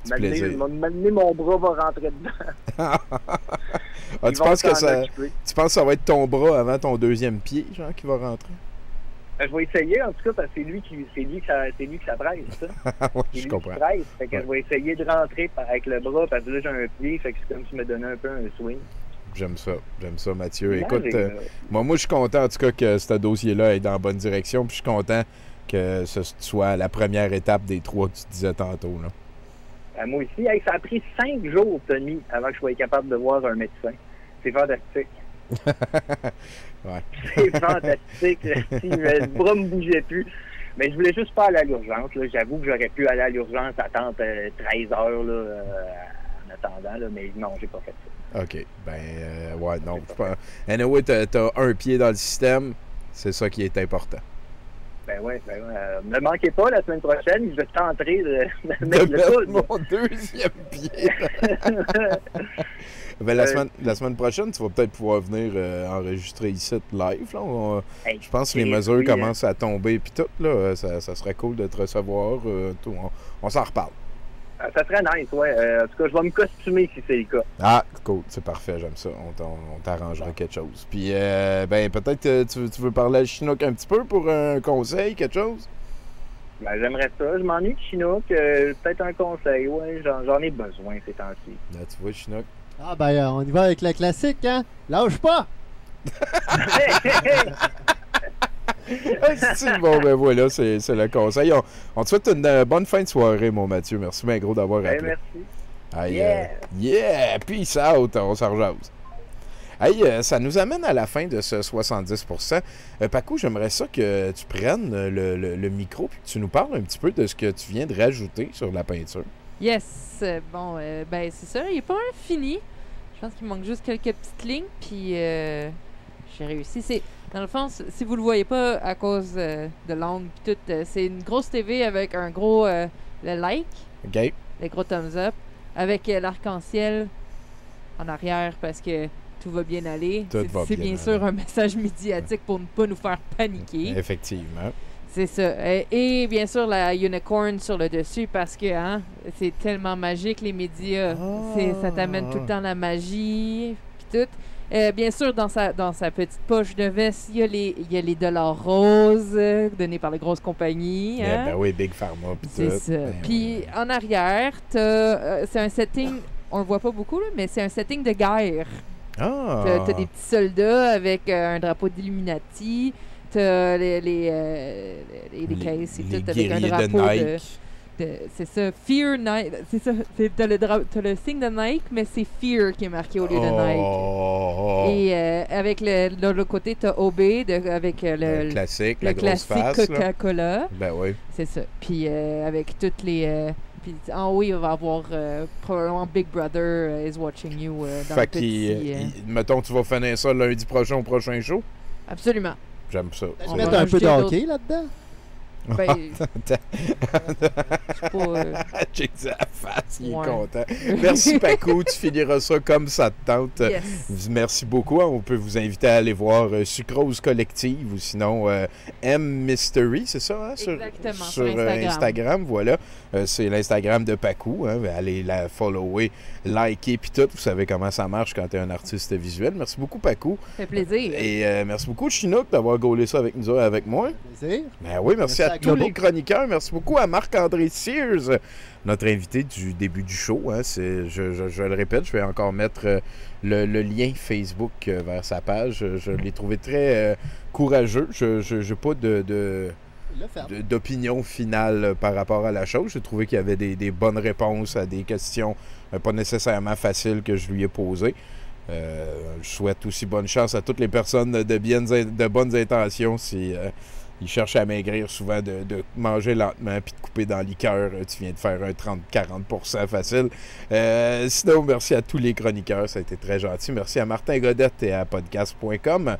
Du plaisir. Maintenant, mon bras va rentrer dedans. Tu penses que ça va être ton bras avant ton deuxième pied, genre, qui va rentrer? Je vais essayer, en tout cas, parce que c'est lui que ça presse, ça. Oui, je comprends. Fait que je vais essayer de rentrer avec le bras, parce que là, j'ai un pied, fait que c'est comme si tu me donnais un peu un swing. J'aime ça, Mathieu. Écoute, moi, je suis content, en tout cas, que ce dossier-là est dans la bonne direction, puis je suis content que ce soit la première étape des 3 que tu disais tantôt, là. Moi aussi, ça a pris 5 jours, Tony, avant que je sois capable de voir un médecin. C'est fantastique. Ouais. C'est fantastique. Si le bras me bougeait plus. Mais je voulais juste pas aller à l'urgence. J'avoue que j'aurais pu aller à l'urgence, attendre 13 heures là, en attendant, là, mais non, j'ai pas fait ça. OK. Ouais, non. Anyway, t'as un pied dans le système. C'est ça qui est important. Ben ouais. Ne manquez pas, la semaine prochaine, je vais tenter de mettre mon deuxième pied. La semaine prochaine, tu vas peut-être pouvoir venir enregistrer ici live. Là. Je pense que les mesures commencent à tomber puis tout. Là, ça serait cool de te recevoir. On s'en reparle. Ça serait nice, ouais. En tout cas, je vais me costumer si c'est le cas. Ah, cool, c'est parfait, j'aime ça. On t'arrangera quelque chose. Puis, peut-être tu veux parler à Chinook un petit peu pour un conseil, quelque chose? Ben, j'aimerais ça. Je m'ennuie de Chinook. Peut-être un conseil, ouais. J'en ai besoin ces temps-ci. Là, tu vois, Chinook? Ah, on y va avec la classique, hein? Lâche pas! Bon, ben voilà, c'est le conseil. On te souhaite une bonne fin de soirée, mon Mathieu. Merci bien gros d'avoir appelé. Merci. Yeah! Peace out! On s'en rejase. Hey, ça nous amène à la fin de ce 70%. Paco, j'aimerais ça que tu prennes le micro et que tu nous parles un petit peu de ce que tu viens de rajouter sur la peinture. Yes! Bon, ben c'est ça, il n'est pas fini. Je pense qu'il manque juste quelques petites lignes, puis j'ai réussi. Dans le fond, si vous le voyez pas à cause de l'angle puis tout, c'est une grosse TV avec un gros le like, le gros thumbs up, avec l'arc-en-ciel en arrière parce que tout va bien aller. C'est bien sûr un message médiatique pour ne pas nous faire paniquer. Effectivement. C'est ça. Et bien sûr, la unicorn sur le dessus parce que c'est tellement magique, les médias. Ça t'amène tout le temps la magie puis tout. Bien sûr, dans sa petite poche de veste, il y a les dollars roses donnés par les grosses compagnies. Ben oui, Big Pharma puis tout. C'est ça. Puis en arrière, c'est un setting, on le voit pas beaucoup, là, mais c'est un setting de guerre. T'as des petits soldats avec un drapeau d'Illuminati. T'as les caisses et tout avec un drapeau c'est ça, Fear Nike. C'est ça, t'as le signe de Nike, mais c'est Fear qui est marqué au lieu de Nike. Et avec de l'autre côté, t'as OB avec le classique, la grosse face. Coca-Cola. Ben oui. C'est ça. Puis avec toutes les... puis en haut, il va avoir probablement Big Brother is watching you dans fait le petit... mettons, tu vas finir ça lundi prochain au prochain show? Absolument. J'aime ça. Tu mets un peu de hockey là-dedans? Ben, j'ai dit à la face, il est content. Merci Paco, tu finiras ça comme ça te tente. Yes. Merci beaucoup. On peut vous inviter à aller voir Sucrose Collective ou sinon M Mystery, c'est ça? Hein? Exactement, sur Instagram. Voilà. C'est l'Instagram de Paco. Hein? Allez la follower, liker, puis tout. Vous savez comment ça marche quand tu es un artiste visuel. Merci beaucoup Paco. Ça fait plaisir. Et merci beaucoup Chinook d'avoir gaulé ça avec nous, avec moi. Plaisir. Ben oui, merci à tous les chroniqueurs. Merci beaucoup à Marc-André Sears, notre invité du début du show. Hein. Je le répète, je vais encore mettre le lien Facebook vers sa page. Je l'ai trouvé très courageux. Je n'ai pas d'opinion finale par rapport à la chose. J'ai trouvé qu'il y avait des bonnes réponses à des questions pas nécessairement faciles que je lui ai posées. Je souhaite aussi bonne chance à toutes les personnes de bonnes intentions si ils cherchent à maigrir souvent de manger lentement puis de couper dans le liqueur. Tu viens de faire un 30-40% facile. Sinon, merci à tous les chroniqueurs. Ça a été très gentil. Merci à Martin Godette et à podcast.com.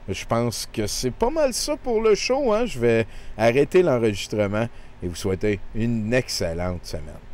Je pense que c'est pas mal ça pour le show. Hein? Je vais arrêter l'enregistrement et vous souhaiter une excellente semaine.